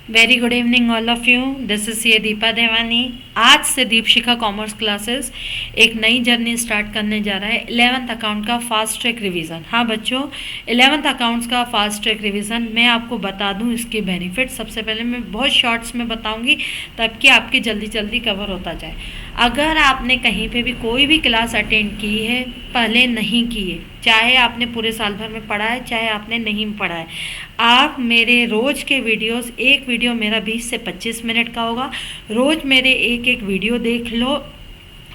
Very good evening all of you. This is ये दीपा देवानी। आज से दीपशिखा कॉमर्स क्लासेस एक नई जर्नी स्टार्ट करने जा रहा है। 11th अकाउंट का फास्ट ट्रैक रिवीजन। हाँ बच्चों, 11th अकाउंट्स का फास्ट ट्रैक रिवीजन मैं आपको बता दूं इसके बेनिफिट। सबसे पहले मैं बहुत शॉर्ट्स में बताऊंगी ताकि आपकी जल्दी जल्दी कवर होता जाए। अगर आपने कहीं पे भी कोई भी क्लास अटेंड की है, पहले नहीं की है, चाहे आपने पूरे साल भर में पढ़ा है चाहे आपने नहीं पढ़ा है, आप मेरे रोज़ के वीडियोस, एक वीडियो मेरा 20 से 25 मिनट का होगा, रोज़ मेरे एक एक वीडियो देख लो।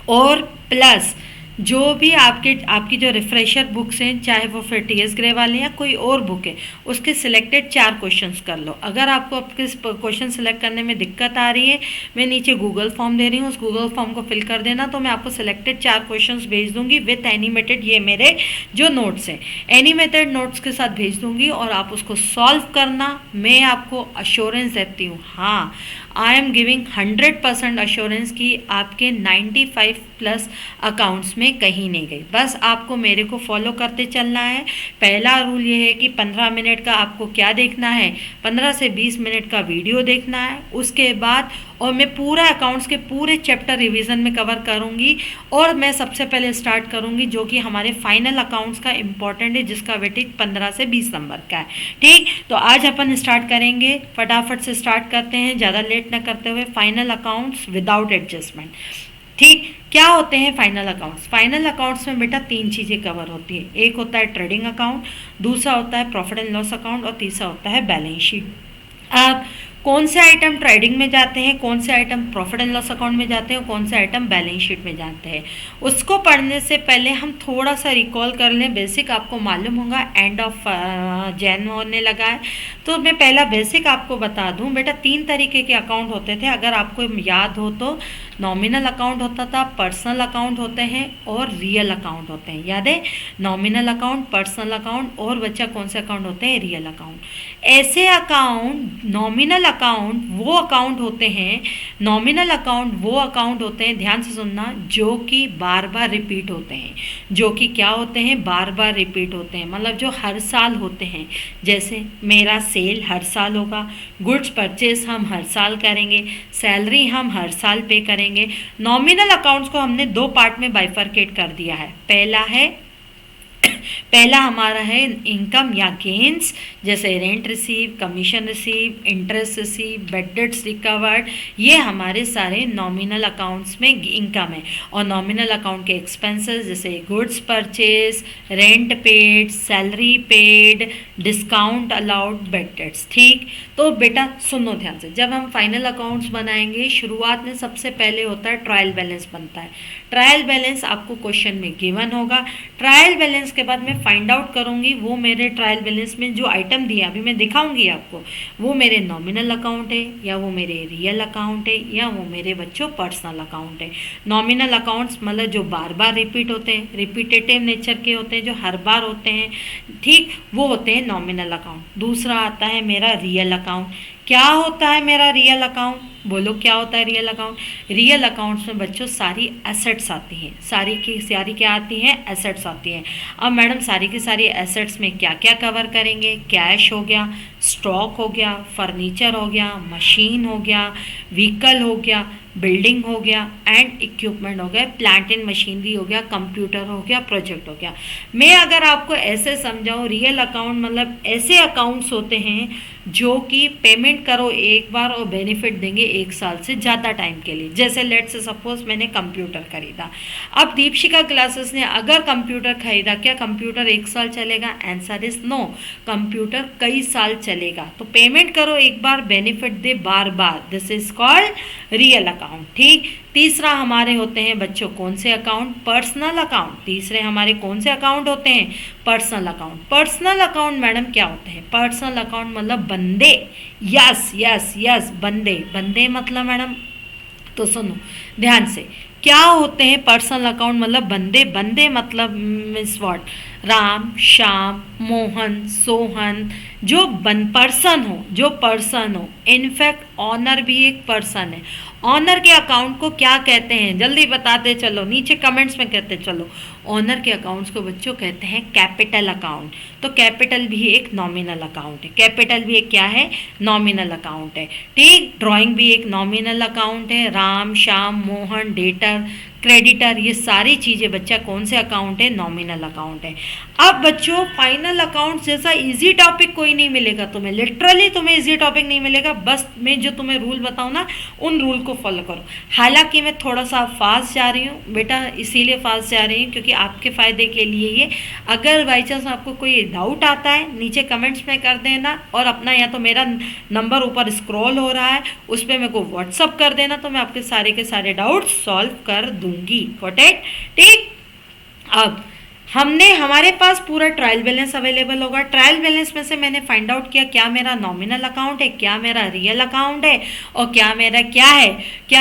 और प्लस जो भी आपकी जो रिफ्रेशर बुक्स हैं, चाहे वो फिर टीएस ग्रे वाले या कोई और बुक है, उसके सिलेक्टेड 4 क्वेश्चंस कर लो। अगर आपको आपके क्वेश्चन सिलेक्ट करने में दिक्कत आ रही है, मैं नीचे गूगल फॉर्म दे रही हूँ, उस गूगल फॉर्म को फिल कर देना, तो मैं आपको सिलेक्टेड 4 क्वेश्चंस भेज दूंगी विथ एनिमेटेड, ये मेरे जो नोट्स हैं एनिमेटेड नोट्स के साथ भेज दूंगी और आप उसको सॉल्व करना। मैं आपको अश्योरेंस देती हूँ, हाँ, आई एम गिविंग 100% अश्योरेंस कि आपके 95 प्लस अकाउंट्स में कहीं नहीं गई। बस आपको मेरे को फॉलो करते चलना है। पहला रूल ये है कि 15 मिनट का आपको क्या देखना है, 15 से 20 मिनट का वीडियो देखना है। उसके बाद और मैं पूरा अकाउंट्स के पूरे चैप्टर रिवीजन में कवर करूंगी और मैं सबसे पहले स्टार्ट करूंगी जो कि हमारे फाइनल अकाउंट्स का इम्पॉर्टेंट है, जिसका वेटेज 15 से 20 नंबर का है। ठीक, तो आज अपन स्टार्ट करेंगे, फटाफट से स्टार्ट करते हैं, ज़्यादा लेट न करते हुए। Final accounts without adjustment. ठीक, क्या होते हैं फाइनल अकाउंट्स? फाइनल अकाउंट्स में बेटा 3 चीज़ें कवर होती है। एक होता है ट्रेडिंग अकाउंट, दूसरा होता है प्रॉफिट एंड लॉस अकाउंट और तीसरा होता है बैलेंस शीट। अब कौन से आइटम ट्रेडिंग में जाते हैं, कौन से item profit and loss account में जाते हैं, कौन से आइटम बैलेंस शीट में जाते हैं, उसको पढ़ने से पहले हम थोड़ा सा रिकॉल कर लें। बेसिक आपको मालूम होगा एंड ऑफ जैन होने लगा है, तो मैं पहला बेसिक आपको बता दूं। बेटा 3 तरीके के अकाउंट होते थे, अगर आपको याद हो तो। नॉमिनल अकाउंट होता था, पर्सनल अकाउंट होते हैं और रियल अकाउंट होते हैं। याद है, नॉमिनल अकाउंट, पर्सनल अकाउंट और बच्चा कौन से अकाउंट होते हैं? Real account. ऐसे अकाउंट, नॉमिनल अकाउंट वो अकाउंट होते हैं, नॉमिनल अकाउंट वो अकाउंट होते हैं, ध्यान से सुनना, जो कि बार बार रिपीट होते हैं। जो कि क्या होते हैं? बार बार रिपीट होते हैं, मतलब जो हर साल होते हैं। जैसे मेरा सेल हर साल होगा, गुड्स परचेज हम हर साल करेंगे, सैलरी हम हर साल पे करेंगे। नॉमिनल अकाउंट्स को हमने 2 पार्ट में बाइफरकेट कर दिया है। पहला हमारा है इनकम या गेन्स, जैसे rent receive, commission receive, interest receive, bad debts recovered, ये हमारे सारे नॉमिनल अकाउंट्स में इनकम है। और नॉमिनल अकाउंट के एक्सपेंसेस जैसे goods purchase, rent paid, salary paid, discount allowed, bad debts. ठीक, तो बेटा सुनो ध्यान से, जब हम फाइनल अकाउंट्स बनाएंगे, शुरुआत में सबसे पहले होता है ट्रायल बैलेंस बनता है। ट्रायल बैलेंस आपको क्वेश्चन में गिवन होगा। ट्रायल बैलेंस के बाद मैं फाइंड आउट करूंगी वो मेरे ट्रायल बैलेंस में जो आइटम दिया अभी मैं दिखाऊंगी आपको, वो मेरे नॉमिनल अकाउंट है या वो मेरे रियल अकाउंट है या वो मेरे बच्चों पर्सनल अकाउंट है। नॉमिनल अकाउंट्स मतलब जो बार बार रिपीट होते हैं, रिपीटेटिव नेचर के होते हैं, जो हर बार होते हैं, ठीक, वो होते हैं नॉमिनल अकाउंट। दूसरा आता है मेरा रियल अकाउंट। क्या होता है मेरा रियल अकाउंट? बोलो क्या होता है रियल अकाउंट? रियल अकाउंट्स में बच्चों सारी एसेट्स आती हैं, सारी की सारी क्या आती हैं? एसेट्स आती हैं। अब मैडम सारी की सारी एसेट्स में क्या क्या कवर करेंगे? कैश हो गया, स्टॉक हो गया, फर्नीचर हो गया, मशीन हो गया, व्हीकल हो गया, बिल्डिंग हो गया एंड इक्विपमेंट हो गया, प्लांट एंड मशीनरी हो गया, कंप्यूटर हो गया, प्रोजेक्ट हो गया। मैं अगर आपको ऐसे समझाऊँ, रियल अकाउंट मतलब ऐसे अकाउंट्स होते हैं जो कि पेमेंट करो एक बार और बेनिफिट देंगे 1 साल से ज़्यादा टाइम के लिए। जैसे लेट से सपोज मैंने कंप्यूटर खरीदा, अब दीपशिखा क्लासेस ने अगर कंप्यूटर खरीदा, क्या कंप्यूटर 1 साल चलेगा? आंसर इज नो, कंप्यूटर कई साल चलेगा। तो पेमेंट करो एक बार, बेनिफिट दे बार बार, this is called real account. ठीक, तीसरा हमारे होते हैं बच्चों कौन से अकाउंट? Personal account. तीसरे हमारे कौन से अकाउंट होते हैं? Personal account. Personal account madam क्या होते हैं? पर्सनल अकाउंट मतलब बंदे। यस यस यस, बंदे। बंदे मतलब मैडम, तो सुनो ध्यान से, क्या होते हैं पर्सनल अकाउंट मतलब बंदे? बंदे मतलब मीन्स व्हाट? राम, श्याम, मोहन, सोहन, जो पर्सन हो, इनफैक्ट ऑनर भी एक पर्सन है। ऑनर के अकाउंट को क्या कहते हैं, जल्दी बताते चलो, नीचे कमेंट्स में कहते चलो। ऑनर के अकाउंट्स को बच्चों कहते हैं कैपिटल अकाउंट। तो कैपिटल भी एक नॉमिनल अकाउंट है, कैपिटल भी एक क्या है, नॉमिनल अकाउंट है। ठीक, ड्राइंग भी एक नॉमिनल अकाउंट है। राम, श्याम, मोहन, डेटर, क्रेडिटर, ये सारी चीज़ें बच्चा कौन से अकाउंट है, नॉमिनल अकाउंट है। अब बच्चों फाइनल अकाउंट जैसा इजी टॉपिक कोई नहीं मिलेगा तुम्हें, लिटरली तुम्हें इजी टॉपिक नहीं मिलेगा। बस मैं जो तुम्हें रूल बताऊँ ना, उन रूल को फॉलो करो। हालांकि मैं थोड़ा सा फास्ट जा रही हूँ बेटा, इसीलिए फास्ट जा रही हूँ क्योंकि आपके फ़ायदे के लिए ये। अगर बाई चांस आपको कोई डाउट आता है नीचे कमेंट्स में कर देना, और अपना या तो मेरा नंबर ऊपर स्क्रॉल हो रहा है उस पर मेरे को व्हाट्सअप कर देना, तो मैं आपके सारे के सारे डाउट सॉल्व कर दूंगी। Got it? ठीक, अब हमारे पास पूरा ट्रायल बैलेंस अवेलेबल होगा। ट्रायल बैलेंस में से मैंने फाइंड आउट किया क्या मेरा नॉमिनल अकाउंट है, क्या मेरा रियल अकाउंट है, और क्या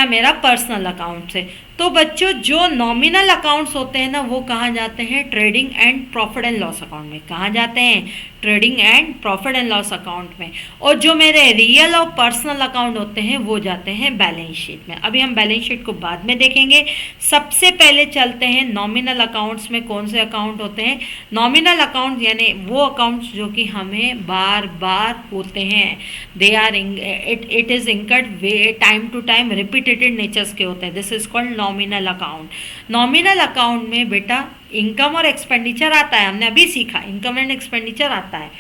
मेरा पर्सनल अकाउंट है। तो बच्चों जो नॉमिनल अकाउंट्स होते हैं ना, वो कहाँ जाते हैं, trading and profit and loss account में। कहाँ जाते हैं, trading and profit and loss account में। और जो मेरे रियल और पर्सनल अकाउंट होते हैं वो जाते हैं बैलेंस शीट में। अभी हम बैलेंस शीट को बाद में देखेंगे, सबसे पहले चलते हैं नॉमिनल अकाउंट्स में। कौन से अकाउंट होते हैं नॉमिनल अकाउंट, यानी वो अकाउंट्स जो कि हमें बार बार होते हैं। They are it is incurred वे time to time, repeated natures के होते हैं। This is called nominal account. Nominal account में बेटा इनकम और एक्सपेंडिचर आता है, हमने अभी सीखा इनकम एंड एक्सपेंडिचर आता है।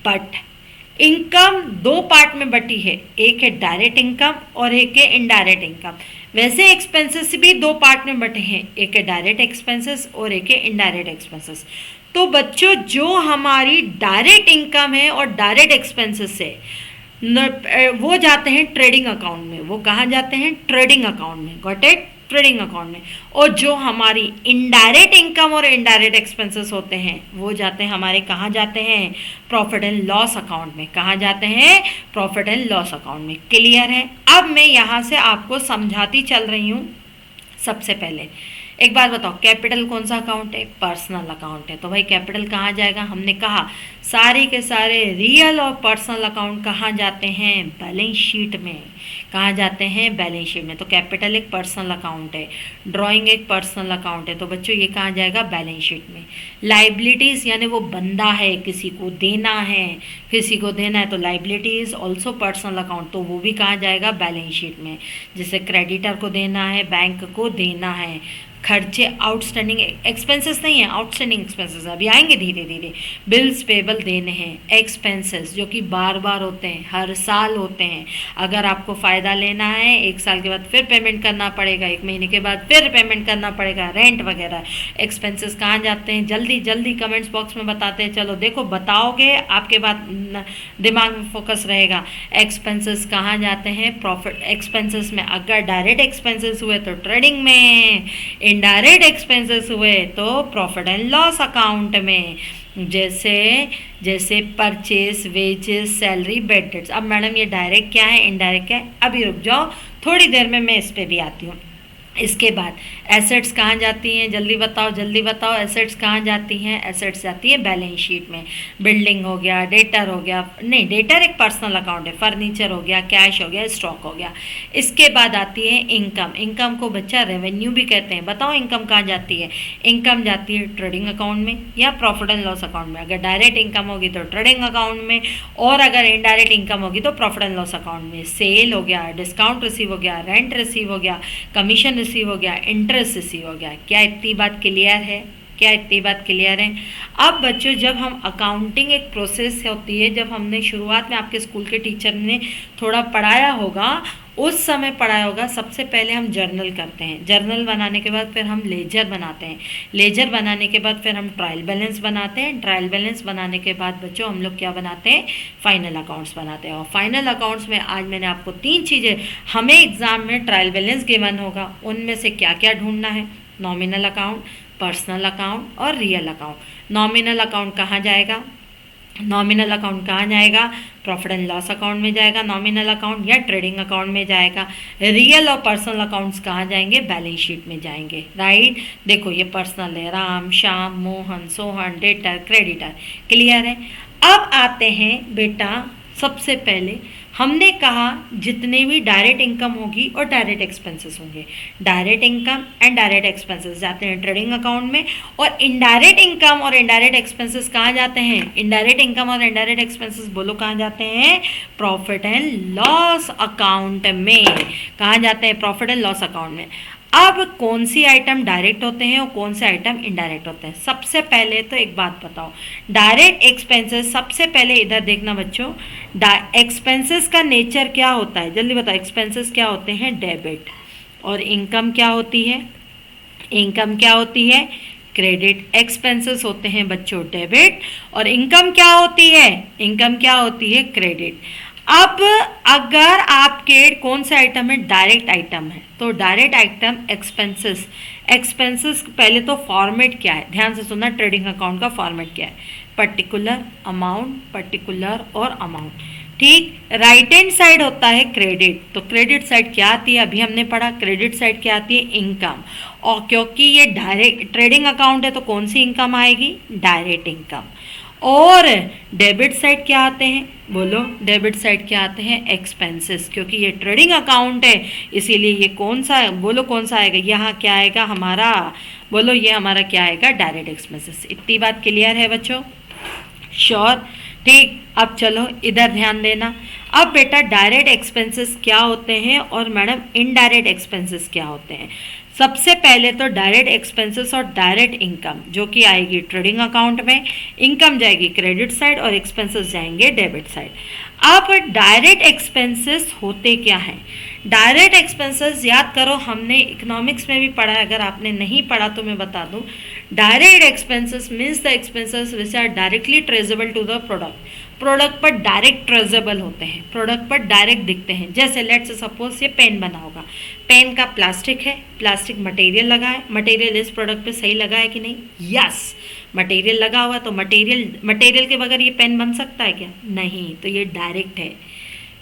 बट इनकम दो पार्ट में बटी है, एक है डायरेक्ट इनकम और एक है इनडायरेक्ट इनकम। वैसे एक्सपेंसेस भी दो पार्ट में बटे हैं, एक है डायरेक्ट एक्सपेंसेस और एक है इनडायरेक्ट एक्सपेंसेस। तो बच्चों जो हमारी डायरेक्ट इनकम है और डायरेक्ट एक्सपेंसेस है वो जाते हैं ट्रेडिंग अकाउंट में। वो कहाँ जाते हैं, ट्रेडिंग अकाउंट में। Got it? ट्रेडिंग अकाउंट में। और जो हमारी इनडायरेक्ट इनकम और इनडायरेक्ट एक्सपेंसेस होते हैं वो जाते हैं हमारे, कहाँ जाते हैं, प्रॉफिट एंड लॉस अकाउंट में। कहाँ जाते हैं, प्रॉफिट एंड लॉस अकाउंट में। क्लियर है? अब मैं यहाँ से आपको समझाती चल रही हूँ। सबसे पहले एक बात बताओ, कैपिटल कौन सा अकाउंट है, पर्सनल अकाउंट है। तो भाई कैपिटल कहाँ जाएगा, हमने कहा सारे के सारे रियल और पर्सनल अकाउंट कहाँ जाते हैं, बैलेंस शीट में। कहाँ जाते हैं, बैलेंस शीट में। तो कैपिटल एक पर्सनल अकाउंट है, ड्राइंग एक पर्सनल अकाउंट है, तो बच्चों ये कहाँ जाएगा, बैलेंस शीट में। लाइबिलिटीज़ यानी वो बंदा है, किसी को देना है तो liability is also personal account, तो वो भी कहाँ जाएगा, बैलेंस शीट में। जैसे क्रेडिटर को देना है, बैंक को देना है। खर्चे आउटस्टैंडिंग एक्सपेंसेस नहीं है, आउटस्टैंडिंग एक्सपेंसेस अभी आएंगे धीरे धीरे। बिल्स पेबल देने हैं, एक्सपेंसेस जो कि बार बार होते हैं, हर साल होते हैं। अगर आपको फ़ायदा लेना है, एक साल के बाद फिर पेमेंट करना पड़ेगा, एक महीने के बाद फिर पेमेंट करना पड़ेगा, रेंट वगैरह। एक्सपेंसेस कहाँ जाते हैं, जल्दी जल्दी कमेंट्स बॉक्स में बताते हैं। चलो देखो, बताओगे आपके बाद दिमाग में फोकस रहेगा। एक्सपेंसेस कहाँ जाते हैं, प्रॉफिट एक्सपेंसेस में। अगर डायरेक्ट एक्सपेंसेस हुए तो ट्रेडिंग में, इनडायरेक्ट एक्सपेंसेस हुए तो प्रॉफिट एंड लॉस अकाउंट में। जैसे purchase, wages, salary, bad debts. अब मैडम ये डायरेक्ट क्या है, इनडायरेक्ट क्या है, अभी रुक जाओ, थोड़ी देर में मैं इस पे भी आती हूँ। इसके बाद एसेट्स कहाँ जाती हैं, जल्दी बताओ एसेट्स कहाँ जाती हैं। एसेट्स जाती है बैलेंस शीट में। बिल्डिंग हो गया, डेटर हो गया, नहीं डेटर एक पर्सनल अकाउंट है, फर्नीचर हो गया, कैश हो गया, स्टॉक हो गया। इसके बाद आती है इनकम। इनकम को बच्चा रेवेन्यू भी कहते हैं। बताओ इनकम कहाँ जाती है, इनकम जाती है ट्रेडिंग अकाउंट में या प्रॉफिट एंड लॉस अकाउंट में। अगर डायरेक्ट इनकम होगी तो ट्रेडिंग अकाउंट में, और अगर इनडायरेक्ट इनकम होगी तो प्रॉफिट एंड लॉस अकाउंट में। सेल हो गया, डिस्काउंट रिसीव हो गया, रेंट रिसीव हो गया, कमीशन रिसीव हो गया, इंटरेस्ट रिसीव हो गया। क्या इतनी बात क्लियर है? अब बच्चों जब हम अकाउंटिंग एक प्रोसेस होती है, जब हमने शुरुआत में आपके स्कूल के टीचर ने थोड़ा पढ़ाया होगा, उस समय पढ़ाया होगा। सबसे पहले हम जर्नल करते हैं, जर्नल बनाने के बाद फिर हम लेजर बनाते हैं, लेजर बनाने के बाद फिर हम ट्रायल बैलेंस बनाते हैं, ट्रायल बैलेंस बनाने के बाद बच्चों हम लोग क्या बनाते हैं, फाइनल अकाउंट्स बनाते हैं। और फाइनल अकाउंट्स में आज मैंने आपको 3 चीज़ें, हमें एग्जाम में ट्रायल बैलेंस गिवन होगा, उनमें से क्या क्या ढूंढना है, नॉमिनल अकाउंट, पर्सनल अकाउंट और रियल अकाउंट। नॉमिनल अकाउंट कहाँ जाएगा, प्रॉफिट एंड लॉस अकाउंट में जाएगा, नॉमिनल अकाउंट या ट्रेडिंग अकाउंट में जाएगा। रियल और पर्सनल अकाउंट्स कहाँ जाएंगे? बैलेंस शीट में जाएंगे, राइट। देखो ये पर्सनल है, Ram, Shyam, Mohan, Sohan, debtor, creditor, clear है। अब आते हैं बेटा, सबसे पहले हमने कहा जितने भी डायरेक्ट इनकम होगी और डायरेक्ट एक्सपेंसेस होंगे, direct income and direct expenses जाते हैं ट्रेडिंग अकाउंट में, और इनडायरेक्ट इनकम और इनडायरेक्ट एक्सपेंसेस कहाँ जाते हैं? इनडायरेक्ट इनकम और इनडायरेक्ट एक्सपेंसेस बोलो कहाँ जाते हैं? प्रॉफिट एंड लॉस अकाउंट में। कहाँ जाते हैं? प्रॉफिट एंड लॉस अकाउंट में। अब कौन सी आइटम डायरेक्ट होते हैं और कौन से आइटम इनडायरेक्ट होते हैं? सबसे पहले तो एक बात बताओ, डायरेक्ट एक्सपेंसेस, सबसे पहले इधर देखना बच्चों, एक्सपेंसेस का नेचर क्या होता है? जल्दी बताओ, एक्सपेंसेस क्या होते हैं? डेबिट। और इनकम क्या होती है? इनकम क्या होती है? क्रेडिट। एक्सपेंसेस होते हैं बच्चों डेबिट, और इनकम क्या होती है? इनकम क्या होती है? क्रेडिट। अब अगर आपके कौन सा आइटम है? डायरेक्ट आइटम है, तो डायरेक्ट आइटम एक्सपेंसेस। एक्सपेंसेस पहले तो फॉर्मेट क्या है? ध्यान से सुनना, ट्रेडिंग अकाउंट का फॉर्मेट क्या है? पर्टिकुलर, अमाउंट, पर्टिकुलर और अमाउंट, ठीक। राइट हैंड साइड होता है क्रेडिट, तो क्रेडिट साइड क्या आती है? अभी हमने पढ़ा, क्रेडिट साइड क्या आती है? इनकम। और क्योंकि ये डायरेक्ट ट्रेडिंग अकाउंट है तो कौन सी इनकम आएगी? Direct income. और डेबिट साइड क्या आते हैं? बोलो, डेबिट साइड क्या आते हैं? एक्सपेंसेस। क्योंकि ये ट्रेडिंग अकाउंट है इसीलिए ये कौन सा, बोलो कौन सा आएगा? यहाँ क्या आएगा हमारा? बोलो ये हमारा क्या आएगा? Direct expenses. इतनी बात क्लियर है बच्चों? श्योर, ठीक। अब चलो इधर ध्यान देना। अब बेटा डायरेक्ट एक्सपेंसेस क्या होते हैं और मैडम इनडायरेक्ट एक्सपेंसेस क्या होते हैं? सबसे पहले तो डायरेक्ट एक्सपेंसेस और डायरेक्ट इनकम जो कि आएगी ट्रेडिंग अकाउंट में, इनकम जाएगी क्रेडिट साइड और एक्सपेंसेस जाएंगे डेबिट साइड। अब डायरेक्ट एक्सपेंसेस होते क्या हैं? डायरेक्ट एक्सपेंसेस याद करो, हमने इकोनॉमिक्स में भी पढ़ा है, अगर आपने नहीं पढ़ा तो मैं बता दूं। Direct expenses means the expenses which are directly traceable to the product. Product पर डायरेक्ट ट्रेसेबल होते हैं, प्रोडक्ट पर डायरेक्ट दिखते हैं। जैसे लेट्स सपोज ये पेन बना होगा, पेन का प्लास्टिक है, प्लास्टिक मटेरियल लगा है, मटेरियल इस प्रोडक्ट पे सही लगा है कि नहीं? यस, मटेरियल लगा हुआ, तो मटेरियल के बगैर ये पेन बन सकता है क्या? नहीं, तो ये डायरेक्ट है।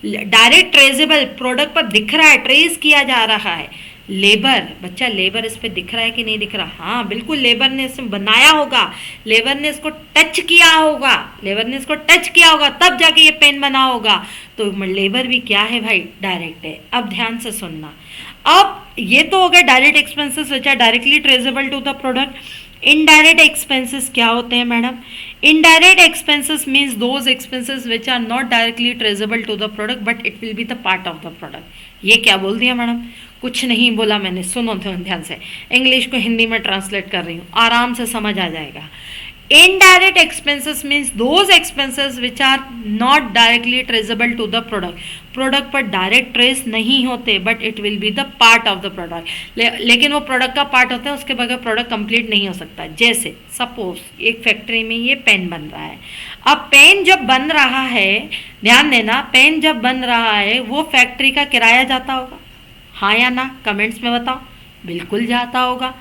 डायरेक्ट ट्रेसेबल, प्रोडक्ट पर दिख रहा है, ट्रेस किया जा रहा है। लेबर, बच्चा लेबर इस पे दिख रहा है कि नहीं दिख रहा? हाँ बिल्कुल, लेबर ने इसे बनाया होगा, लेबर ने इसको टच किया होगा, लेबर ने इसको टच किया होगा तब जाके ये पेन बना होगा। तो लेबर भी क्या है भाई? डायरेक्ट है। अब ध्यान से सुनना, अब ये तो हो गया direct expenses which are directly traceable to the product. Indirect expenses क्या होते हैं madam? Indirect expenses means those expenses which are not directly traceable to the product but it will be the part of the product. ये क्या बोल दिया madam? कुछ नहीं बोला मैंने, सुनो ध्यान से, इंग्लिश को हिंदी में ट्रांसलेट कर रही हूँ, आराम से समझ आ जाएगा। Indirect expenses means those expenses which are not directly traceable to the product. Product पर डायरेक्ट ट्रेस नहीं होते but it will be the part of the product. लेकिन वो प्रोडक्ट का पार्ट होता है, उसके बगैर प्रोडक्ट कंप्लीट नहीं हो सकता। जैसे सपोज एक फैक्ट्री में ये पेन बन रहा है, अब पेन जब बन रहा है, ध्यान देना, पेन जब बन रहा है वो फैक्ट्री का किराया जाता होगा, हाँ या ना? कमेंट्स में बताओ। बिल्कुल जाता होगा।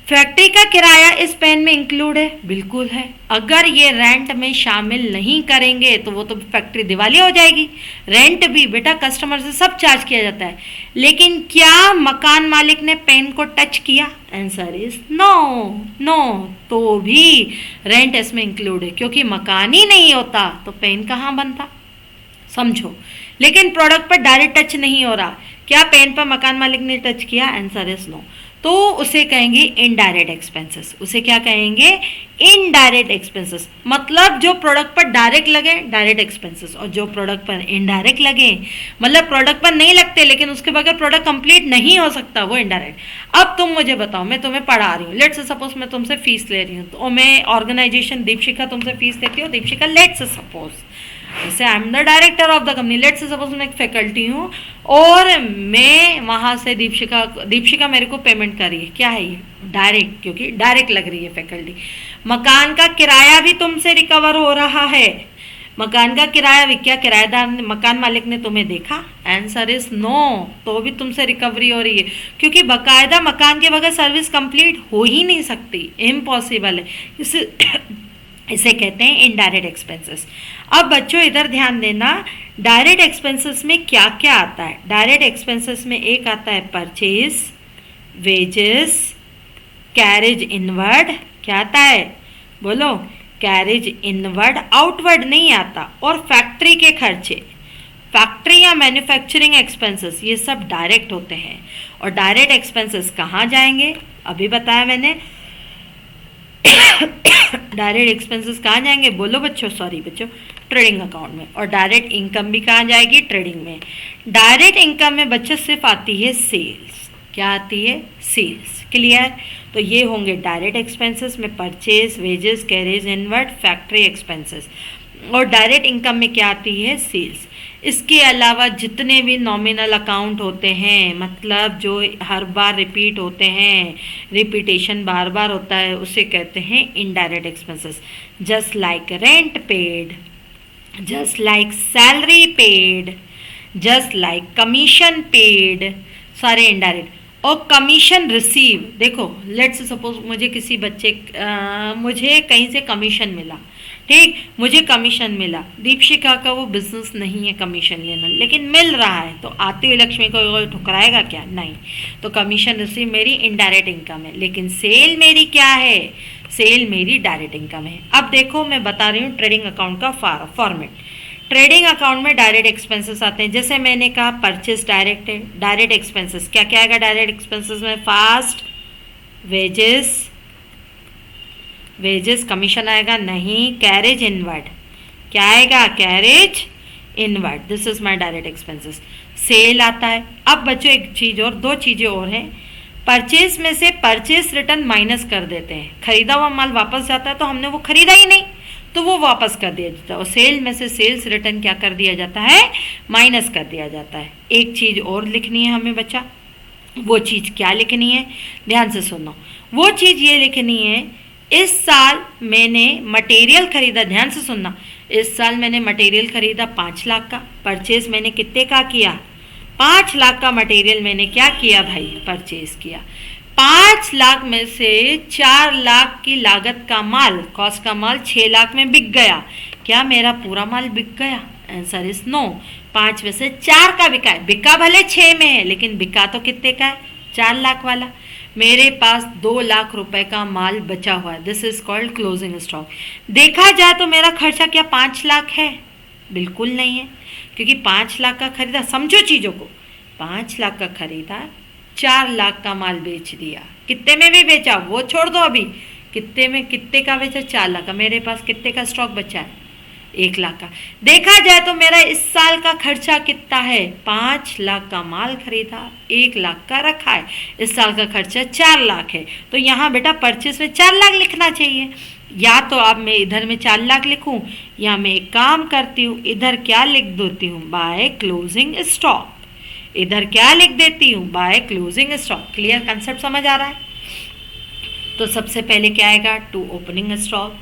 फैक्ट्री का किराया इस पेन में इंक्लूड है? बिल्कुल है। अगर ये रेंट में शामिल नहीं करेंगे तो वो तो फैक्ट्री दिवाली हो जाएगी। रेंट भी बेटा कस्टमर से सब चार्ज किया जाता है, लेकिन क्या मकान मालिक ने पेन को टच किया? Answer is no, no. तो भी रेंट इसमें इंक्लूड है, क्योंकि मकान ही नहीं होता तो पेन कहाँ बनता? समझो। लेकिन प्रोडक्ट पर डायरेक्ट टच नहीं हो रहा, क्या पेन पर मकान मालिक ने टच किया? Answer is no. तो उसे कहेंगे इनडायरेक्ट एक्सपेंसेस। उसे क्या कहेंगे? Indirect expenses. मतलब जो प्रोडक्ट पर डायरेक्ट लगे डायरेक्ट एक्सपेंसेस, और जो प्रोडक्ट पर इनडायरेक्ट लगे, मतलब प्रोडक्ट पर नहीं लगते लेकिन उसके बगैर प्रोडक्ट कंप्लीट नहीं हो सकता, वो इनडायरेक्ट। अब तुम मुझे बताओ, मैं तुम्हें पढ़ा रही हूँ, लेट्स सपोज मैं तुमसे फीस ले रही हूँ, तो मैं ऑर्गेनाइजेशन दीपशिखा तुमसे फीस लेती हूँ, दीपशिखा लेट्स सपोज, जैसे I am the director of the company, let's suppose मैं एक फैकल्टी हूँ और मैं वहाँ से दीपशिखा मेरे को पेमेंट कर रही है। क्या है ये? डायरेक्ट, क्योंकि डायरेक्ट लग रही है फैकल्टी। मकान का किराया भी तुमसे रिकवर हो रहा है। मकान का किराया भी, क्या किराएदार मकान मालिक ने तुम्हें देखा? Answer is no. तो भी तुमसे रिकवरी हो रही है, क्योंकि बकायदा मकान के बगैर सर्विस कंप्लीट हो ही नहीं सकती, इम्पॉसिबल है। इसे कहते हैं इनडायरेक्ट एक्सपेंसेस। अब बच्चों इधर ध्यान देना, डायरेक्ट एक्सपेंसेस में क्या क्या आता है। डायरेक्ट एक्सपेंसेस में एक आता है परचेज, वेजेस, कैरेज इनवर्ड, क्या आता है बोलो, कैरेज इनवर्ड, आउटवर्ड नहीं आता, और फैक्ट्री के खर्चे, फैक्ट्री या मैन्युफैक्चरिंग एक्सपेंसेस, ये सब डायरेक्ट होते हैं। और डायरेक्ट एक्सपेंसेस कहाँ जाएंगे, अभी बताया मैंने। डायरेक्ट एक्सपेंसेस कहाँ जाएंगे बोलो बच्चों, सॉरी बच्चों, ट्रेडिंग अकाउंट में। और डायरेक्ट इनकम भी कहाँ जाएगी, ट्रेडिंग में। डायरेक्ट इनकम में बच्चों सिर्फ आती है सेल्स, क्या आती है, सेल्स, क्लियर। तो ये होंगे डायरेक्ट एक्सपेंसेस में purchase, wages, carriage inward, factory expenses. और डायरेक्ट इनकम में क्या आती है, सेल्स। इसके अलावा जितने भी नॉमिनल अकाउंट होते हैं, मतलब जो हर बार रिपीट होते हैं, रिपीटेशन बार बार होता है, उसे कहते हैं indirect expenses. Just like rent paid, just like salary paid, just like commission paid, सारे इनडायरेक्ट। और कमीशन रिसीव, देखो लेट्स सपोज मुझे किसी बच्चे मुझे कहीं से कमीशन मिला, ठीक, मुझे कमीशन मिला, दीपशिखा का वो बिजनेस नहीं है कमीशन लेना, लेकिन मिल रहा है, तो आती हुई लक्ष्मी को ठुकराएगा क्या, नहीं। तो कमीशन रिसीव मेरी इनडायरेक्ट इनकम है, लेकिन सेल मेरी क्या है, सेल मेरी डायरेक्ट इनकम है। अब देखो मैं बता रही हूँ ट्रेडिंग अकाउंट का फॉर्मेट। ट्रेडिंग अकाउंट में डायरेक्ट एक्सपेंसेस आते हैं, जैसे मैंने कहा परचेस डायरेक्ट है। डायरेक्ट एक्सपेंसेस क्या क्या आएगा डायरेक्ट एक्सपेंसेस में, फास्ट, वेजेस, वेजेस कमीशन आएगा नहीं, कैरेज इनवर्ड, क्या आएगा, carriage inward, this is my direct expenses. Sale आता है। अब बच्चों एक चीज़ और, दो चीज़ें और हैं। परचेज में से परचेज रिटर्न माइनस कर देते हैं, खरीदा हुआ माल वापस जाता है तो हमने वो खरीदा ही नहीं, तो वो वापस कर दिया जाता है। और सेल में से सेल्स रिटर्न क्या कर दिया जाता है, माइनस कर दिया जाता है। एक चीज़ और लिखनी है हमें बच्चा, वो चीज़ क्या लिखनी है, ध्यान से सुनो। वो चीज़ ये लिखनी है, इस साल मैंने मटेरियल खरीदा, ध्यान से सुनना, इस साल मैंने मटेरियल खरीदा 5 लाख का, परचेज मैंने कितने का किया, 5 लाख का मटेरियल मैंने क्या किया भाई, परचेज किया। 5 लाख में से 4 लाख की लागत का माल, कॉस्ट का माल 6 लाख में बिक गया, क्या मेरा पूरा माल बिक गया, आंसर इज नो। 5 में से 4 का बिका है, बिका भले 6 में है, लेकिन बिका तो कितने का है, 4 लाख वाला। मेरे पास 2 लाख रुपए का माल बचा हुआ है, this is called closing stock. देखा जाए तो मेरा खर्चा क्या 5 लाख है, बिल्कुल नहीं है, क्योंकि 5 लाख का खरीदा, समझो चीज़ों को, 5 लाख का खरीदा, 4 लाख का माल बेच दिया, कितने में भी बेचा वो छोड़ दो, अभी कितने में, कितने का बेचा, 4 लाख का। मेरे पास कितने का स्टॉक बचा है, 1 लाख का। देखा जाए तो मेरा इस साल का खर्चा कितना है, 5 लाख का माल खरीदा, 1 लाख का रखा है, इस साल का खर्चा 4 लाख है। तो यहाँ बेटा परचेस में 4 लाख लिखना चाहिए, या तो अब मैं इधर में 4 लाख लिखूँ, या मैं एक काम करती हूँ, इधर क्या लिख देती हूँ, बाय क्लोजिंग स्टॉक, इधर क्या लिख देती हूँ, by closing stock. Clear, concept समझ आ रहा है। तो सबसे पहले क्या आएगा, to opening stock,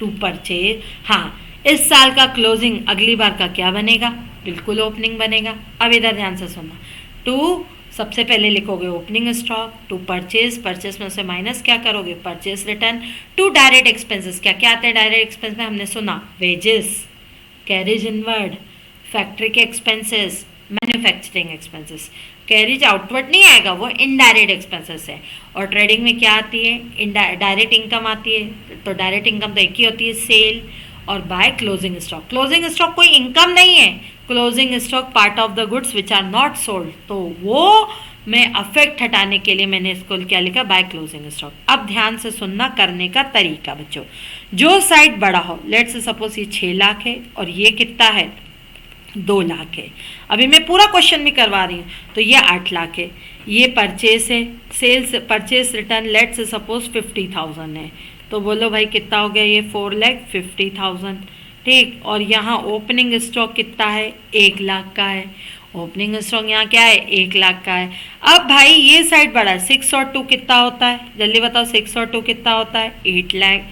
to purchase. हाँ, इस साल का क्लोजिंग अगली बार का क्या बनेगा, बिल्कुल ओपनिंग बनेगा। अब इधर ध्यान से सुनना, टू सबसे पहले लिखोगे opening stock, to purchase, purchase में से माइनस क्या करोगे, purchase return, to direct expenses, क्या क्या आते हैं डायरेक्ट एक्सपेंस में, हमने सुना वेजेस, कैरेज इनवर्ड, फैक्ट्री के expenses, manufacturing expenses. Carriage outward नहीं आएगा, वो इनडायरेक्ट एक्सपेंसेस है। और ट्रेडिंग में क्या आती है, डायरेक्ट इनकम आती है, तो डायरेक्ट इनकम तो एक ही होती है, सेल और by closing stock. Closing stock कोई इनकम नहीं है, closing stock part of the goods which are not sold, तो वो में अफेक्ट हटाने के लिए मैंने इसको क्या लिखा, बाय क्लोजिंग स्टॉक। अब ध्यान से सुनना करने का तरीका बच्चों, जो साइड बड़ा हो, लेट्स सपोज ये 6 लाख है और ये कितना है, 2 लाख है। अभी मैं पूरा क्वेश्चन भी करवा रही हूँ, तो ये 8 लाख है, ये परचेस है, sales purchase return let's suppose 50,000 है, तो बोलो भाई कितना हो गया, ये 4,50,000, ठीक। और यहाँ ओपनिंग स्टॉक कितना है, 1 लाख का है, ओपनिंग स्टॉक यहाँ क्या है, 1 लाख का है। अब भाई ये साइड बड़ा है, 6 और 2 कितना होता है, जल्दी बताओ, 6 और 2 कितना होता है, 8 लाख।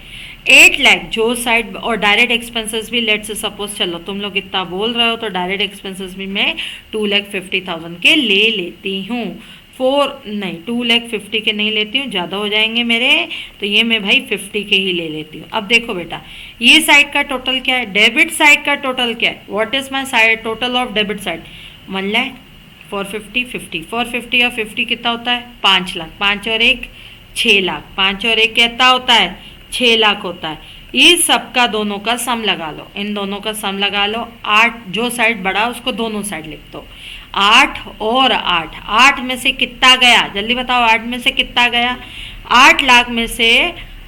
8 लाख जो साइड, और डायरेक्ट एक्सपेंसेस भी लेट्स सपोज, चलो तुम लोग इतना बोल रहे हो तो डायरेक्ट एक्सपेंसेस भी मैं 2,50,000 के ले लेती हूँ। 4 नहीं 2,50,000 के नहीं लेती हूँ, ज़्यादा हो जाएंगे मेरे, तो ये मैं भाई 50 के ही ले लेती हूँ। अब देखो बेटा, ये साइड का टोटल क्या है, डेबिट साइड का टोटल क्या है, what is my side total of debit side, 1,00,000, 450, 50, 450 और 50 कितना होता है, 5 लाख, 5 और 1 6 लाख, 5 और 1 कितना होता है, 6 लाख होता है। इस सबका दोनों का सम लगा लो, इन दोनों का सम लगा लो, 8 जो साइड बड़ा उसको दोनों साइड लिख दो, 8 और 8, 8 में से कितना गया, जल्दी बताओ, 8 में से कितना गया, 8 लाख में से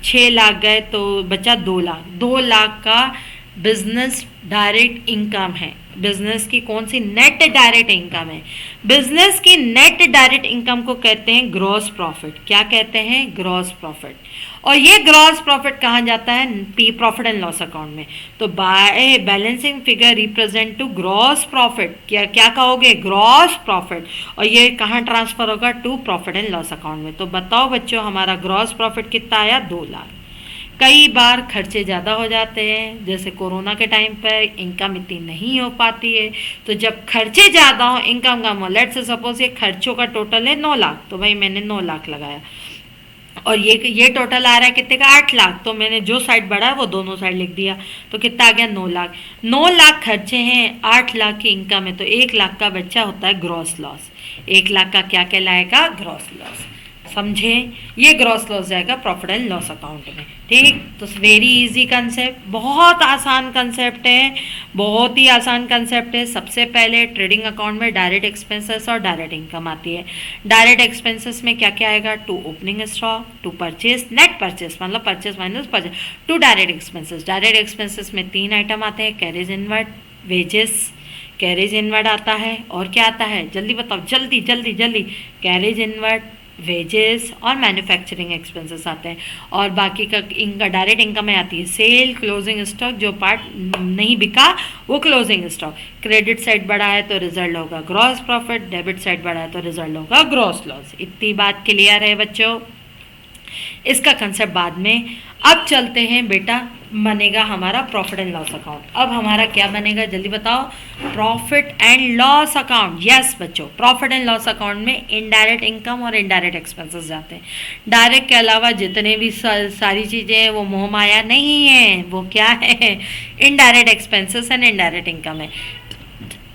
6 लाख गए तो बचा 2 लाख, 2 लाख का बिजनेस डायरेक्ट इनकम है। बिजनेस की कौन सी, नेट डायरेक्ट इनकम है। बिजनेस की नेट डायरेक्ट इनकम को कहते हैं ग्रॉस प्रॉफिट। क्या कहते हैं, ग्रॉस प्रॉफिट। और ये ग्रॉस प्रॉफिट कहाँ जाता है, प्रॉफिट एंड लॉस अकाउंट में। तो by balancing figure represent to gross profit, क्या क्या कहोगे, ग्रॉस प्रॉफिट। और ये कहाँ ट्रांसफर होगा, to profit and loss account में। तो बताओ बच्चों, हमारा ग्रॉस प्रॉफिट कितना आया, 2 लाख। कई बार खर्चे ज़्यादा हो जाते हैं, जैसे कोरोना के टाइम पर इनकम इतनी नहीं हो पाती है, तो जब खर्चे ज़्यादा हो इनकम कम हो, लेट्स से सपोज ये खर्चों का टोटल है 9 लाख, तो भाई मैंने 9 लाख लगाया, और ये टोटल आ रहा है कितने का, 8 लाख, तो मैंने जो साइड बढ़ा है वो दोनों साइड लिख दिया, तो कितना आ गया, 9 लाख। 9 लाख खर्चे हैं, 8 लाख की इनकम है, तो 1 लाख का बच्चा होता है ग्रॉस लॉस। 1 लाख का क्या कहलाएगा, ग्रॉस लॉस। समझे, ये ग्रॉस लॉस जाएगा प्रॉफिट एंड लॉस अकाउंट में। ठीक, तो वेरी इजी कंसेप्ट, बहुत आसान कंसेप्ट है, बहुत ही आसान कंसेप्ट है। सबसे पहले ट्रेडिंग अकाउंट में डायरेक्ट एक्सपेंसेस और डायरेक्ट इनकम आती है। डायरेक्ट एक्सपेंसेस में क्या क्या आएगा, to opening stock, to purchase, net purchase मतलब purchase minus purchase, to direct expenses. Direct expenses में 3 आइटम आते हैं, carriage inward, wages, carriage inward आता है, और क्या आता है, जल्दी बताओ, जल्दी जल्दी जल्दी, कैरेज इनवर्ड, वेजेस और मैन्युफैक्चरिंग एक्सपेंसेस आते हैं। और बाकी का इनका डायरेक्ट इनकम में आती है सेल, क्लोजिंग स्टॉक, जो पार्ट नहीं बिका वो क्लोजिंग स्टॉक। क्रेडिट साइड बढ़ा है तो रिजल्ट होगा ग्रॉस प्रॉफिट, डेबिट साइड बढ़ा है तो रिजल्ट होगा ग्रॉस लॉस। इतनी बात क्लियर है बच्चों, इसका कंसेप्ट बाद में। अब चलते हैं बेटा, बनेगा हमारा प्रॉफिट एंड लॉस अकाउंट। अब हमारा क्या बनेगा, जल्दी बताओ, profit and loss account. Yes बच्चों, प्रॉफिट एंड लॉस अकाउंट में इनडायरेक्ट इनकम और इनडायरेक्ट एक्सपेंसेस जाते हैं। डायरेक्ट के अलावा जितने भी सारी चीज़ें हैं वो मोह माया नहीं है, वो क्या है, indirect expenses and indirect income है।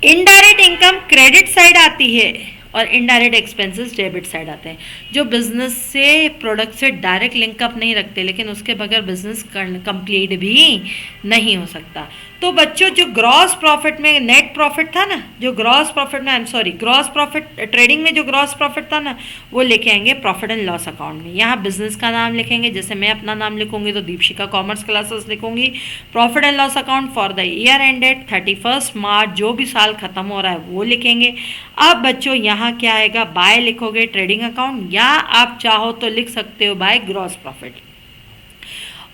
इनडायरेक्ट इनकम क्रेडिट साइड आती है और इनडायरेक्ट एक्सपेंसेस डेबिट साइड आते हैं। जो बिजनेस से प्रोडक्ट से डायरेक्ट लिंकअप नहीं रखते, लेकिन उसके बगैर बिजनेस कंप्लीट भी नहीं हो सकता। तो बच्चों, जो ग्रॉस प्रॉफिट में नेट प्रॉफिट था ना, जो ग्रॉस प्रॉफिट में, I am sorry, gross profit trading में जो ग्रॉस प्रॉफिट था ना, वो लेके आएंगे प्रॉफिट एंड लॉस अकाउंट में। यहाँ बिजनेस का नाम लिखेंगे, जैसे मैं अपना नाम लिखूंगी तो दीपशिका कॉमर्स क्लासेस लिखूंगी। Profit and loss account for the year ended 31 मार्च, जो भी साल खत्म हो रहा है वो लिखेंगे। अब बच्चों यहाँ क्या आएगा, बाय लिखोगे ट्रेडिंग अकाउंट, या आप चाहो तो लिख सकते हो बाय ग्रॉस प्रॉफिट।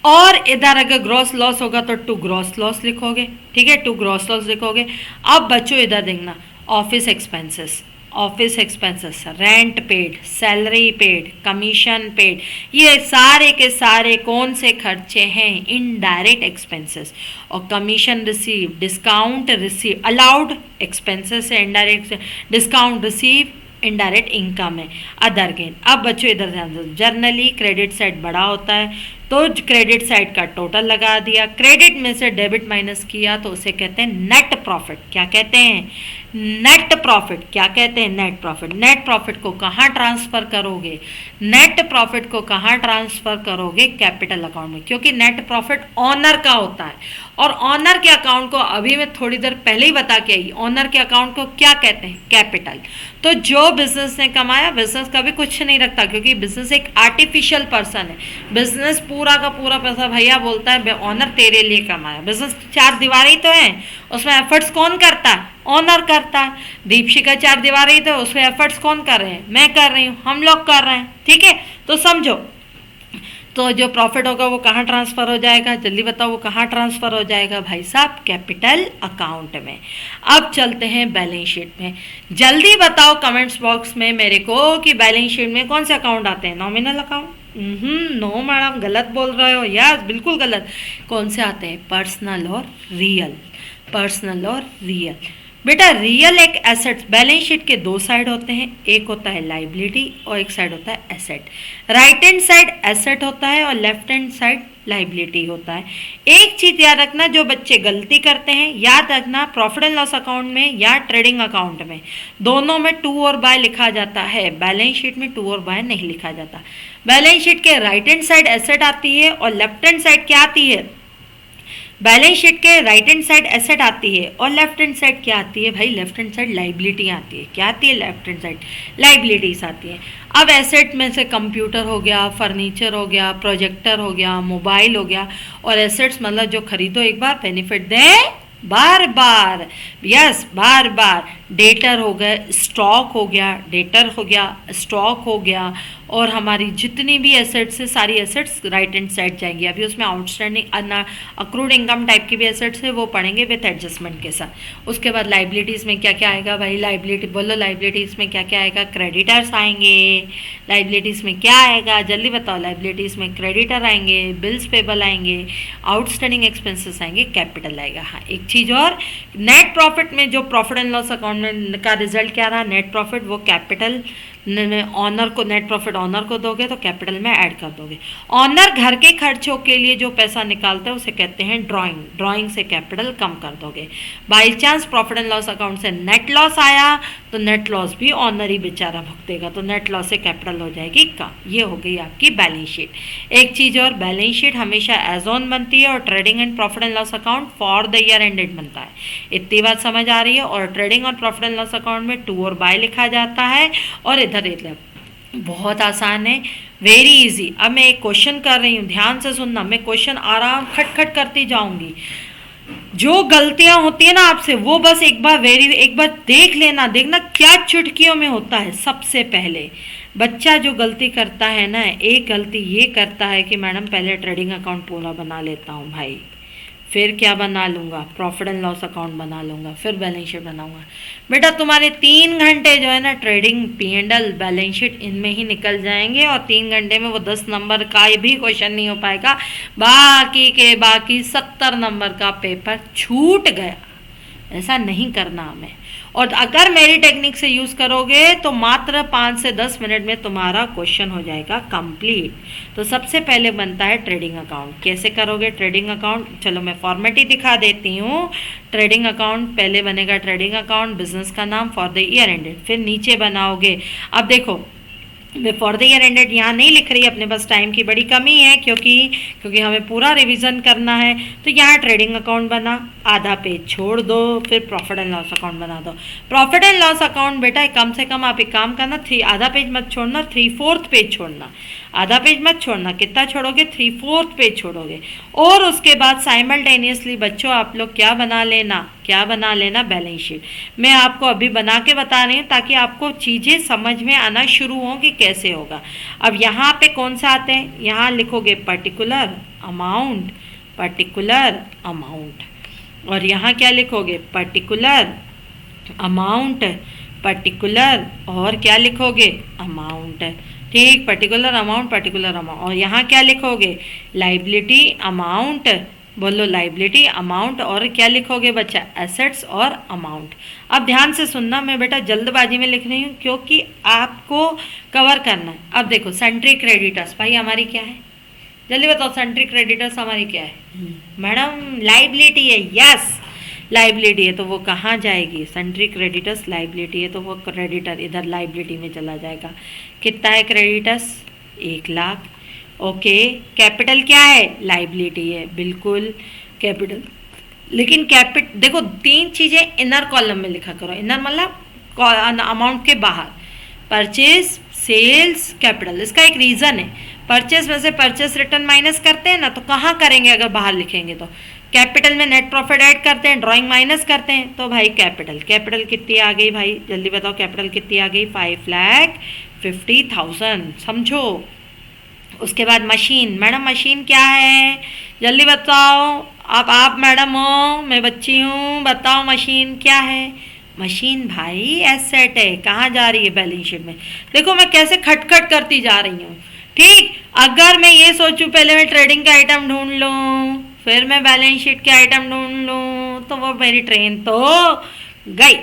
और इधर अगर ग्रॉस लॉस होगा तो टू ग्रॉस लॉस लिखोगे, ठीक है, टू ग्रॉस लॉस लिखोगे। अब बच्चों इधर देखना, office expenses, office expenses, rent paid, salary paid, commission paid, ये सारे के सारे कौन से खर्चे हैं, इनडायरेक्ट एक्सपेंसेस। और commission receive, discount receive, allowed expenses है, indirect discount receive indirect income है, अदर गेन। अब बच्चों इधर ध्यान दो, जर्नली क्रेडिट साइड बड़ा होता है तो क्रेडिट साइड का टोटल लगा दिया, क्रेडिट में से डेबिट माइनस किया तो उसे कहते हैं नेट प्रॉफिट। क्या कहते हैं, नेट प्रॉफिट। क्या कहते हैं, नेट प्रॉफिट। नेट प्रॉफिट को कहाँ ट्रांसफर करोगे, नेट प्रॉफिट को कहाँ ट्रांसफर करोगे, कैपिटल अकाउंट में, क्योंकि नेट प्रॉफिट ऑनर का होता है। और ऑनर के अकाउंट को अभी मैं थोड़ी देर पहले ही बता के आई, ऑनर के अकाउंट को क्या कहते हैं, कैपिटल। तो जो बिजनेस ने कमाया, बिजनेस कभी कुछ नहीं रखता, क्योंकि बिजनेस एक आर्टिफिशियल पर्सन है। बिजनेस पूरा का पूरा पैसा भैया बोलता है ऑनर तेरे लिए कमाया। बिजनेस 4 दीवारें तो हैं, उसमें एफर्ट्स कौन करता है, ऑनर करता है। दीपशिका 4 दीवारें तो उसमें एफर्ट्स कौन कर रहे हैं, मैं कर रही हूँ, हम लोग कर रहे हैं, ठीक है। तो समझो, तो जो प्रॉफिट होगा वो कहाँ ट्रांसफ़र हो जाएगा, जल्दी बताओ, वो कहाँ ट्रांसफ़र हो जाएगा भाई साहब, कैपिटल अकाउंट में। अब चलते हैं बैलेंस शीट में। जल्दी बताओ कमेंट्स बॉक्स में मेरे को कि बैलेंस शीट में कौन से अकाउंट आते हैं, नॉमिनल अकाउंट। नो मैडम, गलत बोल रहे हो, यस बिल्कुल गलत। कौन से आते हैं, पर्सनल और रियल, पर्सनल और रियल। बेटा रियल एक एसेट्स, बैलेंस शीट के दो साइड होते हैं, एक होता है लाइबिलिटी और एक साइड होता है asset. Right hand side asset होता है और लेफ्ट हैंड साइड लाइबिलिटी होता है। एक चीज याद रखना, जो बच्चे गलती करते हैं, याद रखना प्रॉफिट एंड लॉस अकाउंट में या ट्रेडिंग अकाउंट में दोनों में टू और बाय लिखा जाता है, बैलेंस शीट में टू और बाय नहीं लिखा जाता। बैलेंस शीट के राइट हैंड साइड एसेट आती है और लेफ्ट हैंड साइड क्या आती है, बैलेंस शीट के राइट हैंड साइड एसेट आती है और लेफ्ट हैंड साइड क्या आती है भाई, लेफ्ट हैंड साइड लाइबिलिटी आती है। क्या आती है, लेफ्ट हैंड साइड लाइबिलिटीज आती है। अब एसेट में से कंप्यूटर हो गया, फर्नीचर हो गया, प्रोजेक्टर हो गया, मोबाइल हो गया, और एसेट्स मतलब जो खरीदो एक बार बेनिफिट दें बार बार, यस बार बार। डेटर हो गए, स्टॉक हो गया, डेटर हो गया, स्टॉक हो गया, और हमारी जितनी भी एसेट्स है सारी एसेट्स राइट हैंड साइड जाएंगी। अभी उसमें आउटस्टैंडिंग अक्रूड इनकम टाइप की भी एसेट्स है, वो पढ़ेंगे विथ एडजस्टमेंट के साथ। उसके बाद लाइबिलिटीज़ में क्या क्या आएगा भाई, लाइबिलिटी बोलो, लाइबिलिटीज़ में क्या क्या आएगा, क्रेडिटर्स आएंगे। लाइबिलिटीज़ में क्या आएगा जल्दी बताओ, लाइबिलिटीज़ में क्रेडिटर आएंगे, बिल्स पेबल आएंगे, आउटस्टैंडिंग एक्सपेंसेस आएंगे, कैपिटल आएगा। हाँ एक चीज़ और, नेट प्रॉफिट में जो प्रॉफिट एंड लॉस अकाउंट में का रिजल्ट क्या रहा, नेट प्रॉफिट, वो कैपिटल ऑनर को, नेट प्रॉफिट ऑनर को दोगे तो कैपिटल में ऐड कर दोगे। ऑनर घर के खर्चों के लिए जो पैसा निकालता है उसे कहते हैं ड्राइंग, ड्राइंग से कैपिटल कम कर दोगे। By chance profit and loss account से नेट लॉस आया तो नेट लॉस भी ऑनर ही बेचारा भुगतेगा, तो नेट लॉस से कैपिटल हो जाएगी कम। ये हो गई आपकी बैलेंस शीट। एक चीज़ और, बैलेंस शीट हमेशा एज ऑन बनती है और trading and profit and loss account for the year ended बनता है। इतनी बात समझ आ रही है। और ट्रेडिंग और प्रॉफिट एंड लॉस अकाउंट में टू और बाय लिखा जाता है, और इधर इधर बहुत आसान है, वेरी इजी। अब मैं एक क्वेश्चन कर रही हूँ, ध्यान से सुनना, मैं क्वेश्चन आराम खटखट करती जाऊंगी। जो गलतियां होती है ना आपसे, वो बस एक बार देख लेना, देखना क्या चुटकियों में होता है। सबसे पहले बच्चा जो गलती करता है ना, एक गलती ये करता है कि मैडम पहले ट्रेडिंग अकाउंट पूरा बना लेता हूँ भाई, फिर क्या बना लूँगा, प्रॉफिट एंड लॉस अकाउंट बना लूँगा, फिर बैलेंस शीट बनाऊँगा। बेटा तुम्हारे 3 घंटे जो है ना ट्रेडिंग, P&L, बैलेंस शीट, इनमें ही निकल जाएंगे, और 3 घंटे में वो 10 नंबर का भी क्वेश्चन नहीं हो पाएगा, बाकी के बाकी 70 नंबर का पेपर छूट गया। ऐसा नहीं करना हमें। और अगर मेरी टेक्निक से यूज़ करोगे तो मात्र 5 से 10 मिनट में तुम्हारा क्वेश्चन हो जाएगा कंप्लीट। तो सबसे पहले बनता है ट्रेडिंग अकाउंट। कैसे करोगे ट्रेडिंग अकाउंट, चलो मैं फॉर्मेट ही दिखा देती हूँ। ट्रेडिंग अकाउंट पहले बनेगा ट्रेडिंग अकाउंट, बिजनेस का नाम, फॉर द ईयर एंडेड, फिर नीचे बनाओगे। अब देखो मैं फॉर द ईयर एंडेड यहाँ नहीं लिख रही, अपने पास टाइम की बड़ी कमी है, क्योंकि हमें पूरा रिवीजन करना है। तो यहाँ ट्रेडिंग अकाउंट बना, आधा पेज छोड़ दो, फिर प्रॉफिट एंड लॉस अकाउंट बना दो। प्रॉफिट एंड लॉस अकाउंट बेटा कम से कम आप एक काम करना, आधा पेज मत छोड़ना, 3/4 पेज छोड़ना। आधा पेज मत छोड़ना, कितना छोड़ोगे, 3/4 पेज छोड़ोगे। और उसके बाद साइमल्टेनियसली बच्चों आप लोग क्या बना लेना, बैलेंस शीट। मैं आपको अभी बना के बता रही हूँ ताकि आपको चीज़ें समझ में आना शुरू हों कि कैसे होगा। अब यहाँ पे कौन सा आते हैं, यहाँ लिखोगे पर्टिकुलर अमाउंट, और यहाँ क्या लिखोगे, पर्टिकुलर अमाउंट, और क्या लिखोगे, अमाउंट। ठीक, पर्टिकुलर अमाउंट, और यहाँ क्या लिखोगे, लाइबिलिटी अमाउंट, बोलो लाइबिलिटी अमाउंट, और क्या लिखोगे बच्चा, एसेट्स और अमाउंट। अब ध्यान से सुनना, मैं बेटा जल्दबाजी में लिख रही हूँ क्योंकि आपको कवर करना है। अब देखो सेंट्री क्रेडिटर्स भाई हमारी क्या है, जल्दी बताओ, सेंट्री क्रेडिटर्स हमारी क्या है, मैडम लाइबिलिटी है। यस लाइबिलिटी है, तो वो कहाँ जाएगी, सेंट्री क्रेडिटर्स लाइबिलिटी है तो वो क्रेडिटर इधर लाइबिलिटी में चला जाएगा। कितना है क्रेडिटर्स, 1 लाख। ओके, कैपिटल क्या है, लाइबिलिटी है, बिल्कुल कैपिटल। लेकिन देखो 3 चीज़ें इनर कॉलम में लिखा करो। इनर मतलब अमाउंट के बाहर, परचेज, सेल्स, कैपिटल। इसका एक रीज़न है, परचेज में से परचेज रिटर्न माइनस करते हैं ना, तो कहाँ करेंगे अगर बाहर लिखेंगे तो, कैपिटल में नेट प्रॉफिट ऐड करते हैं, ड्राइंग माइनस करते हैं, तो भाई कैपिटल कितनी आ गई भाई, जल्दी बताओ कैपिटल कितनी आ गई, 5,50,000, समझो। उसके बाद मशीन, मैडम मशीन क्या है, जल्दी बताओ। आप मैडम हो, मैं बच्ची हूँ, बताओ मशीन क्या है। मशीन भाई एसेट है, कहाँ जा रही है, बैलेंस शीट में। देखो मैं कैसे खटखट करती जा रही हूँ। ठीक, अगर मैं ये सोचूं पहले मैं ट्रेडिंग का आइटम ढूंढ लूँ, फिर मैं बैलेंस शीट के आइटम ढूंढ लूँ, तो वो मेरी ट्रेन तो गई।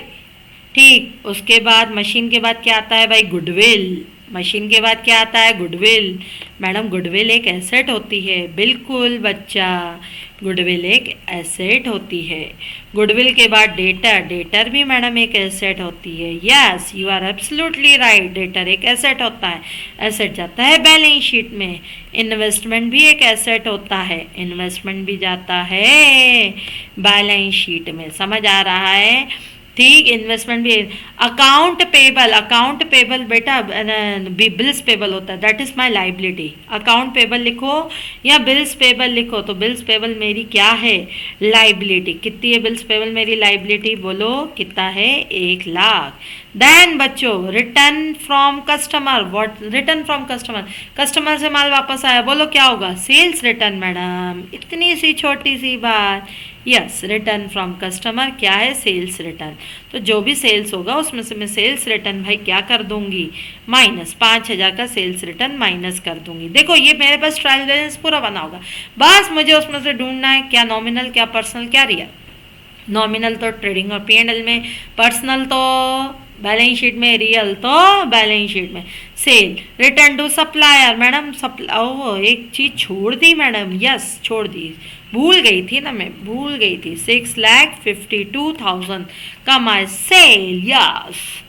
ठीक, उसके बाद मशीन के बाद क्या आता है भाई? गुडविल। मशीन के बाद क्या आता है? गुडविल। मैडम गुडविल एक एसेट होती है। बिल्कुल बच्चा, गुडविल एक एसेट होती है। गुडविल के बाद डेटर। डेटर भी मैडम एक एसेट होती है। Yes, you are absolutely right, debtor एक एसेट होता है। एसेट जाता है बैलेंस शीट में। इन्वेस्टमेंट भी एक एसेट होता है। इन्वेस्टमेंट भी जाता है बैलेंस शीट में। समझ आ रहा है? ठीक, इन्वेस्टमेंट भी। Account payable. अकाउंट पेबल बेटा बिल्स पेबल होता है, that is my liability. Account payable लिखो या बिल्स पेबल लिखो, तो बिल्स पेबल मेरी क्या है? लाइबिलिटी। कितनी है बिल्स पेबल मेरी लाइबिलिटी? बोलो कितना है? 1,00,000। देन बच्चों, return from customer. What return from customer? Customer से माल वापस आया, बोलो क्या होगा? Sales return. मैडम इतनी सी छोटी सी बात। यस, रिटर्न फ्रॉम कस्टमर क्या है? Sales return. तो जो भी सेल्स होगा उसमें से मैं सेल्स रिटर्न भाई क्या कर दूंगी? माइनस। 5,000 का सेल्स रिटर्न माइनस कर दूंगी। देखो ये मेरे पास ट्रायल बैलेंस पूरा बना होगा, बस मुझे उसमें से ढूंढना है क्या नॉमिनल, क्या पर्सनल, क्या रियल। नॉमिनल तो ट्रेडिंग और P&L में, पर्सनल तो बैलेंस शीट में, रियल तो बैलेंस शीट में। Sale return to supplier. Madam oh एक चीज़ छोड़ दी मैडम। यस छोड़ दी, भूल गई थी ना, मैं भूल गई थी। 6,52,000 का माई सेल। यस,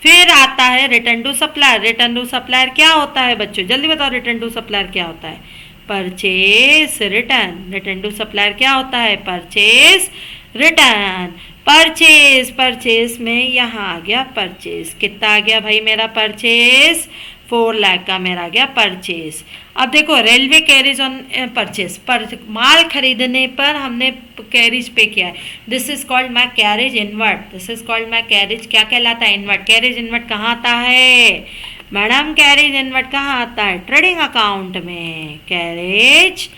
फिर आता है return to supplier. Return to supplier क्या होता है बच्चों? जल्दी बताओ, रिटर्न टू सप्लायर क्या होता है? Purchase return. Return to supplier क्या होता है? Purchase return. परचेस, परचेस में यहाँ आ गया परचेस। कितना आ गया भाई मेरा परचेस? 4,00,000 का मेरा आ गया परचेस। अब देखो, रेलवे कैरेज ऑन परचेस, पर माल खरीदने पर हमने कैरेज पे किया है। This is called my carriage inward. This is called my carriage क्या कहलाता है? इनवर्ट। कैरेज इनवर्ट कहाँ आता है मैडम? कैरेज इनवर्ट कहाँ आता है? ट्रेडिंग अकाउंट में। Carriage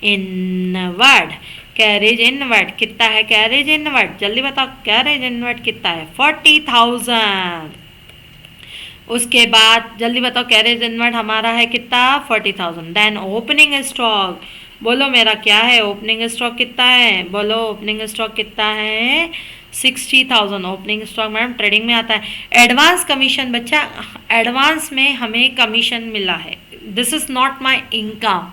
inward. कैरेज इनवर्ट कितना है? कैरेज इनवर्ट जल्दी बताओ, कैरेज इनवर्ट कितना है? 40,000। उसके बाद जल्दी बताओ, कैरेज इनवर्ट हमारा है कितना? 40,000। देन ओपनिंग स्टॉक, बोलो मेरा क्या है? ओपनिंग स्टॉक कितना है? बोलो ओपनिंग स्टॉक कितना है? 60,000। ओपनिंग स्टॉक मैडम ट्रेडिंग में आता है। एडवांस कमीशन बच्चा, एडवांस में हमें कमीशन मिला है। This is not my income.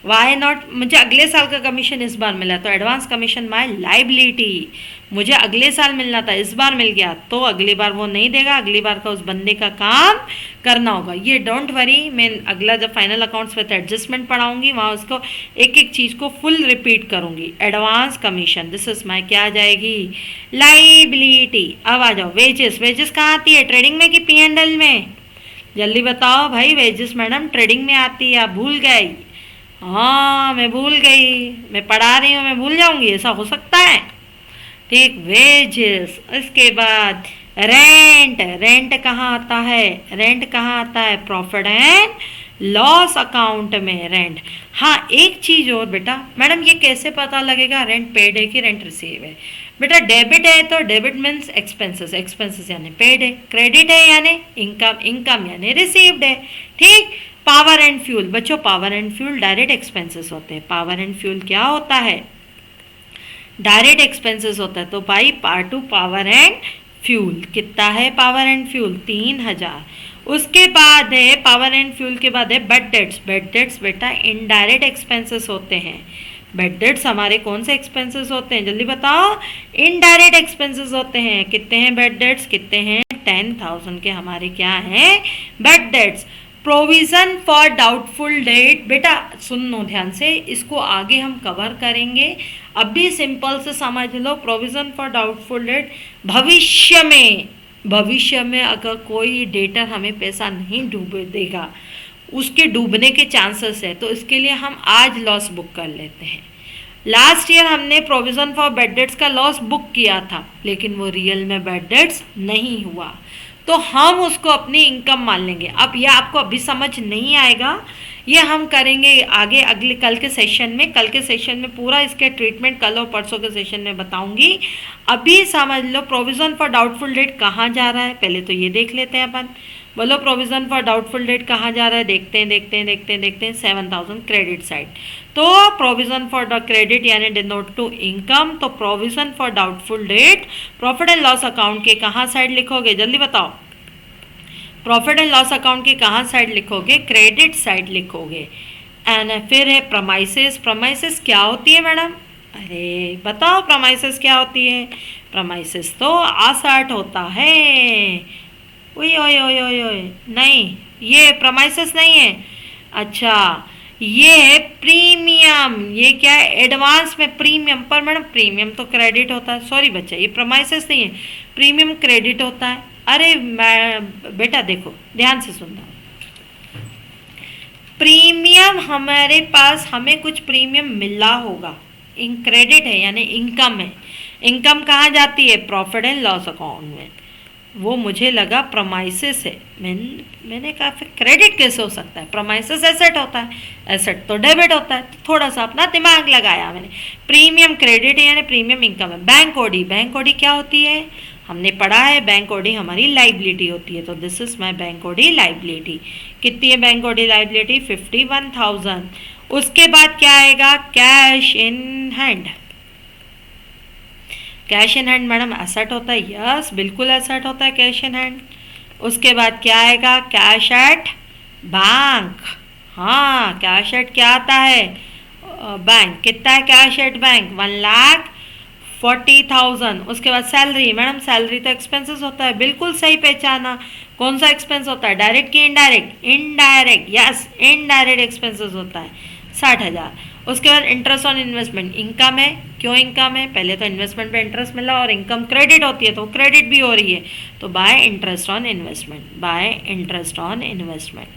Why not? मुझे अगले साल का कमीशन इस बार मिला, तो एडवांस कमीशन माई लाइबिलिटी। मुझे अगले साल मिलना था, इस बार मिल गया, तो अगली बार वो नहीं देगा। अगली बार का उस बंदे का काम करना होगा। ये डोंट वरी, मैं अगला जब फाइनल अकाउंट्स विद एडजस्टमेंट पढ़ाऊंगी वहाँ उसको एक एक चीज़ को फुल रिपीट करूंगी। एडवांस कमीशन, दिस इज माई क्या आ जाएगी? लाइबिलिटी। अब आ जाओ वेजेस। वेजेस कहाँ आती है? ट्रेडिंग में कि P&L में? जल्दी बताओ भाई। वेजेस मैडम ट्रेडिंग में आती है, आप भूल गई? हाँ मैं भूल गई, मैं पढ़ा रही हूँ, मैं भूल जाऊंगी, ऐसा हो सकता है? ठीक, वेजेस। इसके बाद रेंट। रेंट कहाँ आता है? रेंट कहाँ आता है? प्रॉफिट एंड लॉस अकाउंट में रेंट। हाँ एक चीज़ और बेटा, मैडम ये कैसे पता लगेगा रेंट पेड है कि रेंट रिसीव है? बेटा डेबिट है तो डेबिट मीन्स एक्सपेंसेस, एक्सपेंसेस यानी पेड है। क्रेडिट है यानी इनकम, इनकम यानी रिसीव्ड है। ठीक। पावर एंड फ्यूल बच्चों, power and fuel direct expenses होते हैं। पावर एंड फ्यूल क्या होता है? डायरेक्ट एक्सपेंसेस होता है। तो भाई पार्ट 2 पावर एंड फ्यूल कितना है? Power and fuel 3,000। उसके बाद है पावर एंड फ्यूल के बाद है बेड डेट्स। बेड डेट्स बेटा इनडायरेक्ट एक्सपेंसेस होते हैं। बेड डेट्स हमारे कौन से एक्सपेंसेस होते हैं? जल्दी बताओ। इनडायरेक्ट एक्सपेंसेस होते हैं। कितने हैं बेड डेट्स? कितने हैं? 10,000 के हमारे क्या हैं? Bad debts. Provision for doubtful debt, बेटा सुन लो ध्यान से, इसको आगे हम कवर करेंगे। अभी सिंपल से समझ लो, प्रोविज़न फॉर डाउटफुल डेट भविष्य में अगर कोई डेटर हमें पैसा नहीं डूबे देगा, उसके डूबने के चांसेस है, तो इसके लिए हम आज लॉस बुक कर लेते हैं। लास्ट ईयर हमने प्रोविज़न फॉर बेड डेट्स का लॉस बुक किया था, लेकिन वो रियल में बेड डेट्स नहीं हुआ, तो हम उसको अपनी इनकम मान लेंगे। अब यह आपको अभी समझ नहीं आएगा, ये हम करेंगे आगे अगले कल के सेशन में। कल के सेशन में पूरा इसके ट्रीटमेंट कल और परसों के सेशन में बताऊंगी। अभी समझ लो प्रोविज़न फॉर डाउटफुल डेट कहाँ जा रहा है, पहले तो ये देख लेते हैं अपन। बोलो प्रोविजन फॉर डाउटफुल डेट कहाँ जा रहा है, देखते हैं देखते हैं देखते हैं देखते हैं 7,000 क्रेडिट साइड। तो प्रोविजन फॉर द क्रेडिट यानी डिनोट टू इनकम, तो provision for doubtful debt profit and loss account के कहाँ साइड लिखोगे, जल्दी बताओ। प्रॉफिट एंड लॉस अकाउंट के कहाँ साइड लिखोगे, क्रेडिट साइड लिखोगे। एंड फिर है प्रमाइसेस। प्रमाइसेस क्या होती है मैडम, अरे बताओ प्रमाइसेस क्या होती है। प्रमाइसेस तो आसर्ट होता है। ओए ओए ओए ओए ओए, नहीं ये प्रमाइसेस नहीं है। अच्छा ये है प्रीमियम। ये क्या है, एडवांस में प्रीमियम। पर मैडम प्रीमियम तो क्रेडिट होता है, सॉरी बच्चा ये प्रमाइसेस नहीं है, प्रीमियम क्रेडिट होता है। अरे मैं बेटा देखो ध्यान से सुनना, प्रीमियम हमारे पास हमें कुछ प्रीमियम मिला होगा, इन क्रेडिट है यानी इनकम है। इनकम कहाँ जाती है, प्रॉफिट एंड लॉस अकाउंट में। वो मुझे लगा प्रमाइसेस है, मैंने कहा फिर क्रेडिट कैसे हो सकता है, प्रमाइसेस एसेट होता है, एसेट तो डेबिट होता है। तो थोड़ा सा अपना दिमाग लगाया मैंने। प्रीमियम क्रेडिट है यानी प्रीमियम इनकम है। बैंक ओडी, बैंक ओडी क्या होती है, हमने पढ़ा है बैंक ओडी हमारी लाइबिलिटी होती है। तो this is my bank OD liability. कितनी है बैंक ओडी लाइबिलिटी, 51,000। उसके बाद क्या आएगा, cash in hand. Cash in hand madam asset होता है, यस बिल्कुल एसेट होता है कैश इन हैंड। उसके बाद क्या आएगा, कैश एट बैंक। हाँ कैश एट क्या आता है, बैंक। कितना है कैश एट बैंक, 1,40,000। उसके बाद सैलरी, मैडम सैलरी तो एक्सपेंसेस होता है, बिल्कुल सही पहचाना। कौन सा एक्सपेंस होता है, डायरेक्ट की indirect, indirect, yes indirect expenses होता है, 60,000। उसके बाद इंटरेस्ट ऑन इन्वेस्टमेंट, इनकम है। क्यों इनकम है, पहले तो इन्वेस्टमेंट पे इंटरेस्ट मिला और इनकम क्रेडिट होती है तो क्रेडिट भी हो रही है, तो bye interest on investment, bye interest on investment.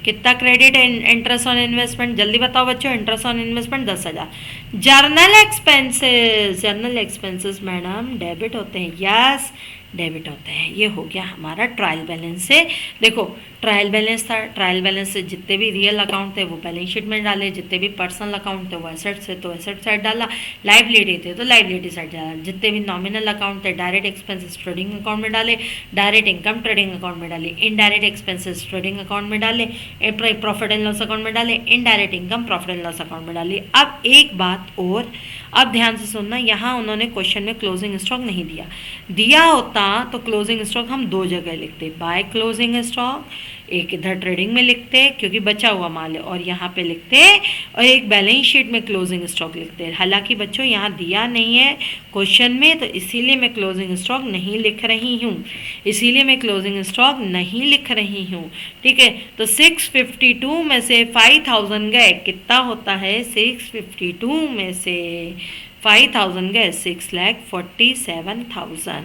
कितना क्रेडिट है इंटरेस्ट ऑन इन्वेस्टमेंट, जल्दी बताओ बच्चों। Interest on investment 10,000। Journal expenses, journal expenses madam debit होते हैं, यस डेबिट होते हैं। ये हो गया हमारा ट्रायल बैलेंस से। देखो ट्रायल बैलेंस था, ट्रायल बैलेंस से जितने भी रियल अकाउंट थे वो बैलेंस शीट में डाले, जितने भी पर्सनल अकाउंट थे वो एसेट से तो एसेट साइड डाला, लाइबिलिटी थे तो लाइबिलिटी साइड डाला, जितने भी नॉमिनल अकाउंट थे डायरेक्ट एक्सपेंसेस ट्रेडिंग अकाउंट में डाले, डायरेक्ट इनकम ट्रेडिंग अकाउंट में डाली, इनडायरेक्ट एक्सपेंसेस ट्रेडिंग अकाउंट में डाले, प्रॉफिट एंड लॉस अकाउंट में डाले, indirect income profit and loss account में डाली। अब एक बात और, अब ध्यान से सुनना, यहाँ उन्होंने क्वेश्चन में क्लोजिंग स्टॉक नहीं दिया, दिया होता तो क्लोजिंग स्टॉक हम दो जगह लिखते, बाय क्लोजिंग स्टॉक, एक इधर ट्रेडिंग में लिखते क्योंकि बचा हुआ माल है और यहाँ पे लिखते, और एक बैलेंस शीट में क्लोजिंग स्टॉक लिखते। हालांकि बच्चों यहाँ दिया नहीं है क्वेश्चन में, तो इसीलिए मैं क्लोजिंग स्टॉक नहीं लिख रही हूँ, इसीलिए मैं क्लोजिंग स्टॉक नहीं लिख रही हूँ। ठीक है, तो 652 में से 5,000 गए, कितना होता है 652 में से 5,000 गए 6,47,000,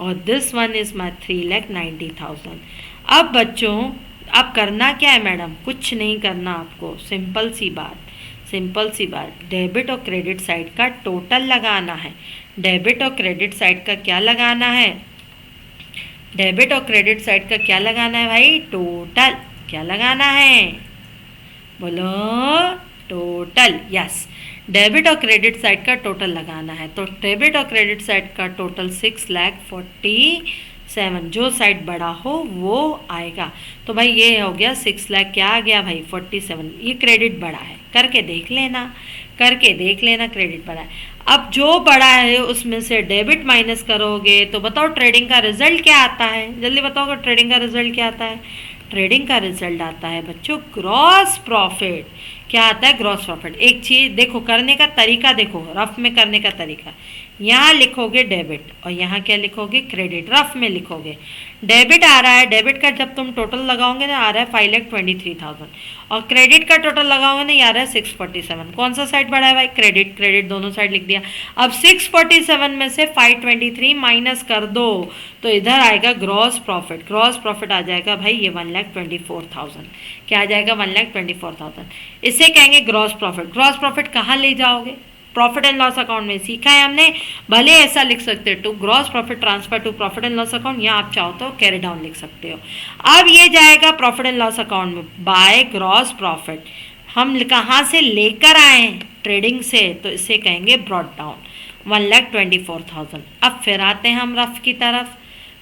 और दिस वन इज माई 3,90,000। अब बच्चों अब करना क्या है मैडम, कुछ नहीं करना आपको, सिंपल सी बात, सिंपल सी बात, डेबिट और क्रेडिट साइड का टोटल लगाना है। डेबिट और क्रेडिट साइड का क्या लगाना है, डेबिट और क्रेडिट साइड का क्या लगाना है भाई, टोटल क्या लगाना है, बोलो टोटल, यस डेबिट और क्रेडिट साइड का टोटल लगाना है। तो डेबिट और क्रेडिट साइड का टोटल 6,47,000, जो साइड बड़ा हो वो आएगा। तो भाई ये हो गया 6 लाख, क्या आ गया भाई 47, ये क्रेडिट बड़ा है, करके देख लेना, करके देख लेना क्रेडिट बड़ा है। अब जो बड़ा है उसमें से डेबिट माइनस करोगे तो बताओ ट्रेडिंग का रिजल्ट क्या आता है, जल्दी बताओ ट्रेडिंग का रिजल्ट क्या आता है। ट्रेडिंग का रिजल्ट आता है बच्चों ग्रॉस प्रॉफिट। क्या आता है, ग्रॉस प्रॉफिट। एक चीज़ देखो, करने का तरीका देखो, रफ में करने का तरीका, यहाँ लिखोगे डेबिट और यहाँ क्या लिखोगे, क्रेडिट। रफ में लिखोगे डेबिट आ रहा है, डेबिट का जब तुम टोटल लगाओगे ना आ रहा है 5,23,000, और क्रेडिट का टोटल लगाओगे ना आ रहा है 647। कौन सा साइड बढ़ा है भाई, क्रेडिट, क्रेडिट दोनों साइड लिख दिया। अब 647 में से 523 माइनस कर दो तो इधर आएगा ग्रॉस प्रॉफिट, ग्रॉस प्रॉफिट आ जाएगा भाई ये 1,24,000। क्या आ जाएगा, 1,24,000। इसे कहेंगे ग्रॉस प्रॉफिट। ग्रॉस प्रॉफिट कहाँ ले जाओगे, प्रॉफिट एंड लॉस अकाउंट में सीखा है हमने, भले ऐसा लिख सकते हो to gross profit transfer to profit and loss account, या आप चाहो तो कैरी डाउन लिख सकते हो। अब ये जाएगा प्रॉफिट एंड लॉस अकाउंट में बाय ग्रॉस प्रॉफिट। हम कहाँ से लेकर आए, ट्रेडिंग से, तो इसे कहेंगे ब्रॉट डाउन 1,24,000। अब फिर आते हैं हम रफ की तरफ,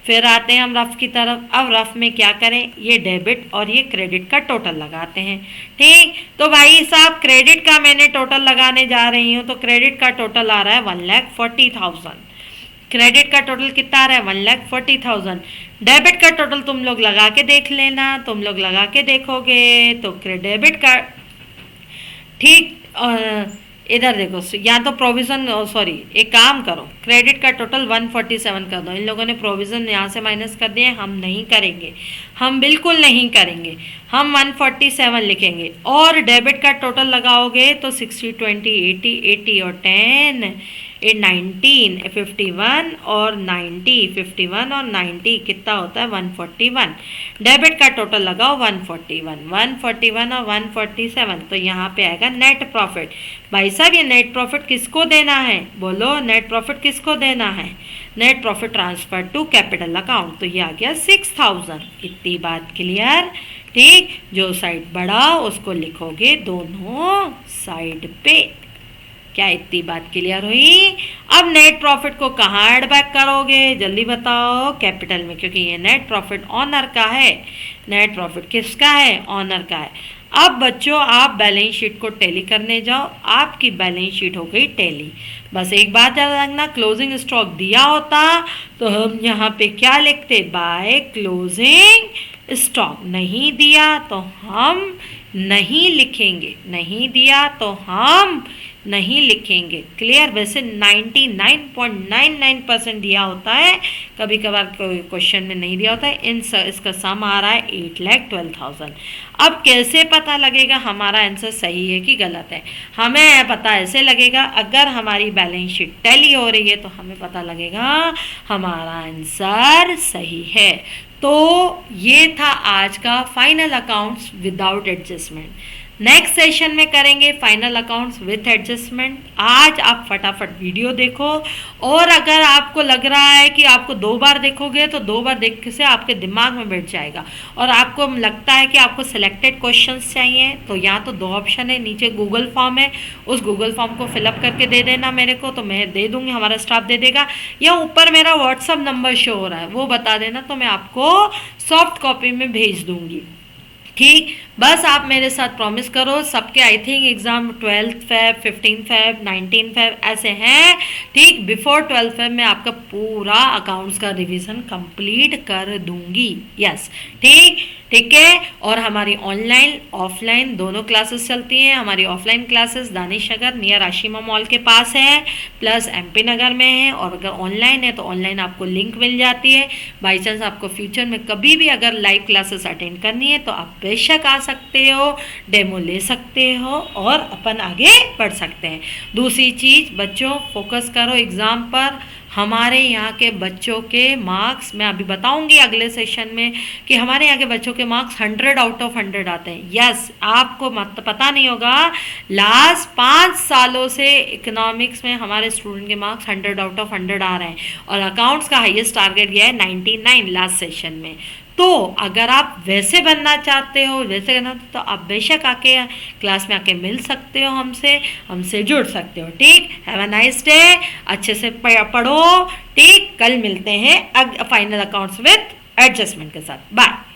फिर आते हैं हम रफ की तरफ। अब रफ में क्या करें, ये डेबिट और ये क्रेडिट का टोटल लगाते हैं। ठीक, तो भाई साहब क्रेडिट का मैंने टोटल लगाने जा रही हूँ, तो क्रेडिट का टोटल आ रहा है 1,40,000। क्रेडिट का टोटल कितना आ रहा है, 1,40,000। डेबिट का टोटल तुम लोग लगा के देख लेना, तुम लोग लगा के देखोगे तो डेबिट का, ठीक, इधर देखो, या तो प्रोविज़न, सॉरी एक काम करो, क्रेडिट का टोटल 147 कर दो। इन लोगों ने प्रोविज़न यहाँ से माइनस कर दिए, हम नहीं करेंगे, हम बिल्कुल नहीं करेंगे, हम 147 लिखेंगे। और डेबिट का टोटल लगाओगे तो 60, 20, 80, 80 और 10, 19, 51 और 90, 51 और 90 कितना होता है, 141। डेबिट का टोटल लगाओ 141, 141 और 147, तो यहाँ पे आएगा नेट प्रॉफिट। भाई साहब ये नेट प्रॉफिट किसको देना है, बोलो नेट प्रॉफिट किसको देना है, net profit transfer to capital account, तो ये आ गया 6,000। इतनी बात क्लियर। ठीक, जो साइड बड़ा उसको लिखोगे दोनों साइड पे। क्या इतनी बात क्लियर हुई। अब नेट प्रॉफिट को कहाँ ऐड बैक करोगे, जल्दी बताओ, कैपिटल में, क्योंकि ये नेट प्रॉफिट ऑनर का है। नेट प्रॉफिट किसका है, ऑनर का है। अब बच्चों आप बैलेंस शीट को टैली करने जाओ, आपकी बैलेंस शीट हो गई टैली। बस एक बात याद रखना, क्लोजिंग स्टॉक दिया होता तो हम यहाँ पे क्या लिखते, बाय क्लोजिंग स्टॉक। नहीं दिया तो हम नहीं लिखेंगे, नहीं दिया तो हम नहीं लिखेंगे। क्लियर। वैसे 99.99% दिया होता है, कभी कभार क्वेश्चन में नहीं दिया होता है। इसका सम आ रहा है 8,12,000। अब कैसे पता लगेगा हमारा आंसर सही है कि गलत है, हमें पता ऐसे लगेगा, अगर हमारी बैलेंस शीट टैली हो रही है तो हमें पता लगेगा हमारा आंसर सही है। तो ये था आज का final accounts without adjustment. Next session में करेंगे फाइनल अकाउंट्स विथ एडजस्टमेंट। आज आप फटाफट वीडियो देखो, और अगर आपको लग रहा है कि आपको 2 बार देखोगे तो 2 बार देख से आपके दिमाग में बैठ जाएगा, और आपको लगता है कि आपको सिलेक्टेड क्वेश्चंस चाहिए, तो यहाँ तो 2 ऑप्शन है, नीचे गूगल फॉर्म है, उस गूगल फॉर्म को फिलअप करके दे देना मेरे को, तो मैं दे दूँगी, हमारा स्टाफ दे देगा, या ऊपर मेरा व्हाट्सअप नंबर शो हो रहा है वो बता देना, तो मैं आपको सॉफ्ट कॉपी में भेज दूँगी। ठीक, बस आप मेरे साथ प्रॉमिस करो, सबके I think exam 12 Feb, 15 Feb, 19 Feb ऐसे हैं। ठीक, बिफोर 12 Feb मैं आपका पूरा अकाउंट्स का रिवीजन कंप्लीट कर दूंगी। यस, ठीक है। और हमारी ऑनलाइन ऑफलाइन दोनों क्लासेस चलती हैं। हमारी ऑफलाइन क्लासेस दानिश नगर नियर आशिमा मॉल के पास है, प्लस MP नगर में है, और अगर ऑनलाइन है तो ऑनलाइन आपको लिंक मिल जाती है। बाई चांस आपको फ्यूचर में कभी भी अगर लाइव क्लासेस अटेंड करनी है तो आप बेशक आ सकते हो, डेमो ले सकते हो और अपन आगे बढ़ सकते हैं। दूसरी चीज़ बच्चों, फोकस करो एग्ज़ाम पर। हमारे यहाँ के बच्चों के मार्क्स मैं अभी बताऊंगी अगले सेशन में कि हमारे यहाँ के बच्चों के मार्क्स 100 आउट ऑफ 100 आते हैं। यस, आपको पता नहीं होगा, लास्ट 5 सालों से इकोनॉमिक्स में हमारे स्टूडेंट के मार्क्स 100 आउट ऑफ 100 आ रहे हैं, और अकाउंट्स का हाईएस्ट टारगेट गया है 99 लास्ट सेशन में। तो अगर आप वैसे बनना चाहते हो, वैसे करना, तो आप बेशक आके क्लास में आके मिल सकते हो, हमसे जुड़ सकते हो। ठीक, हैव अ नाइस डे, अच्छे से पढ़ो। ठीक, कल मिलते हैं फाइनल अकाउंट्स विथ एडजस्टमेंट के साथ। बाय।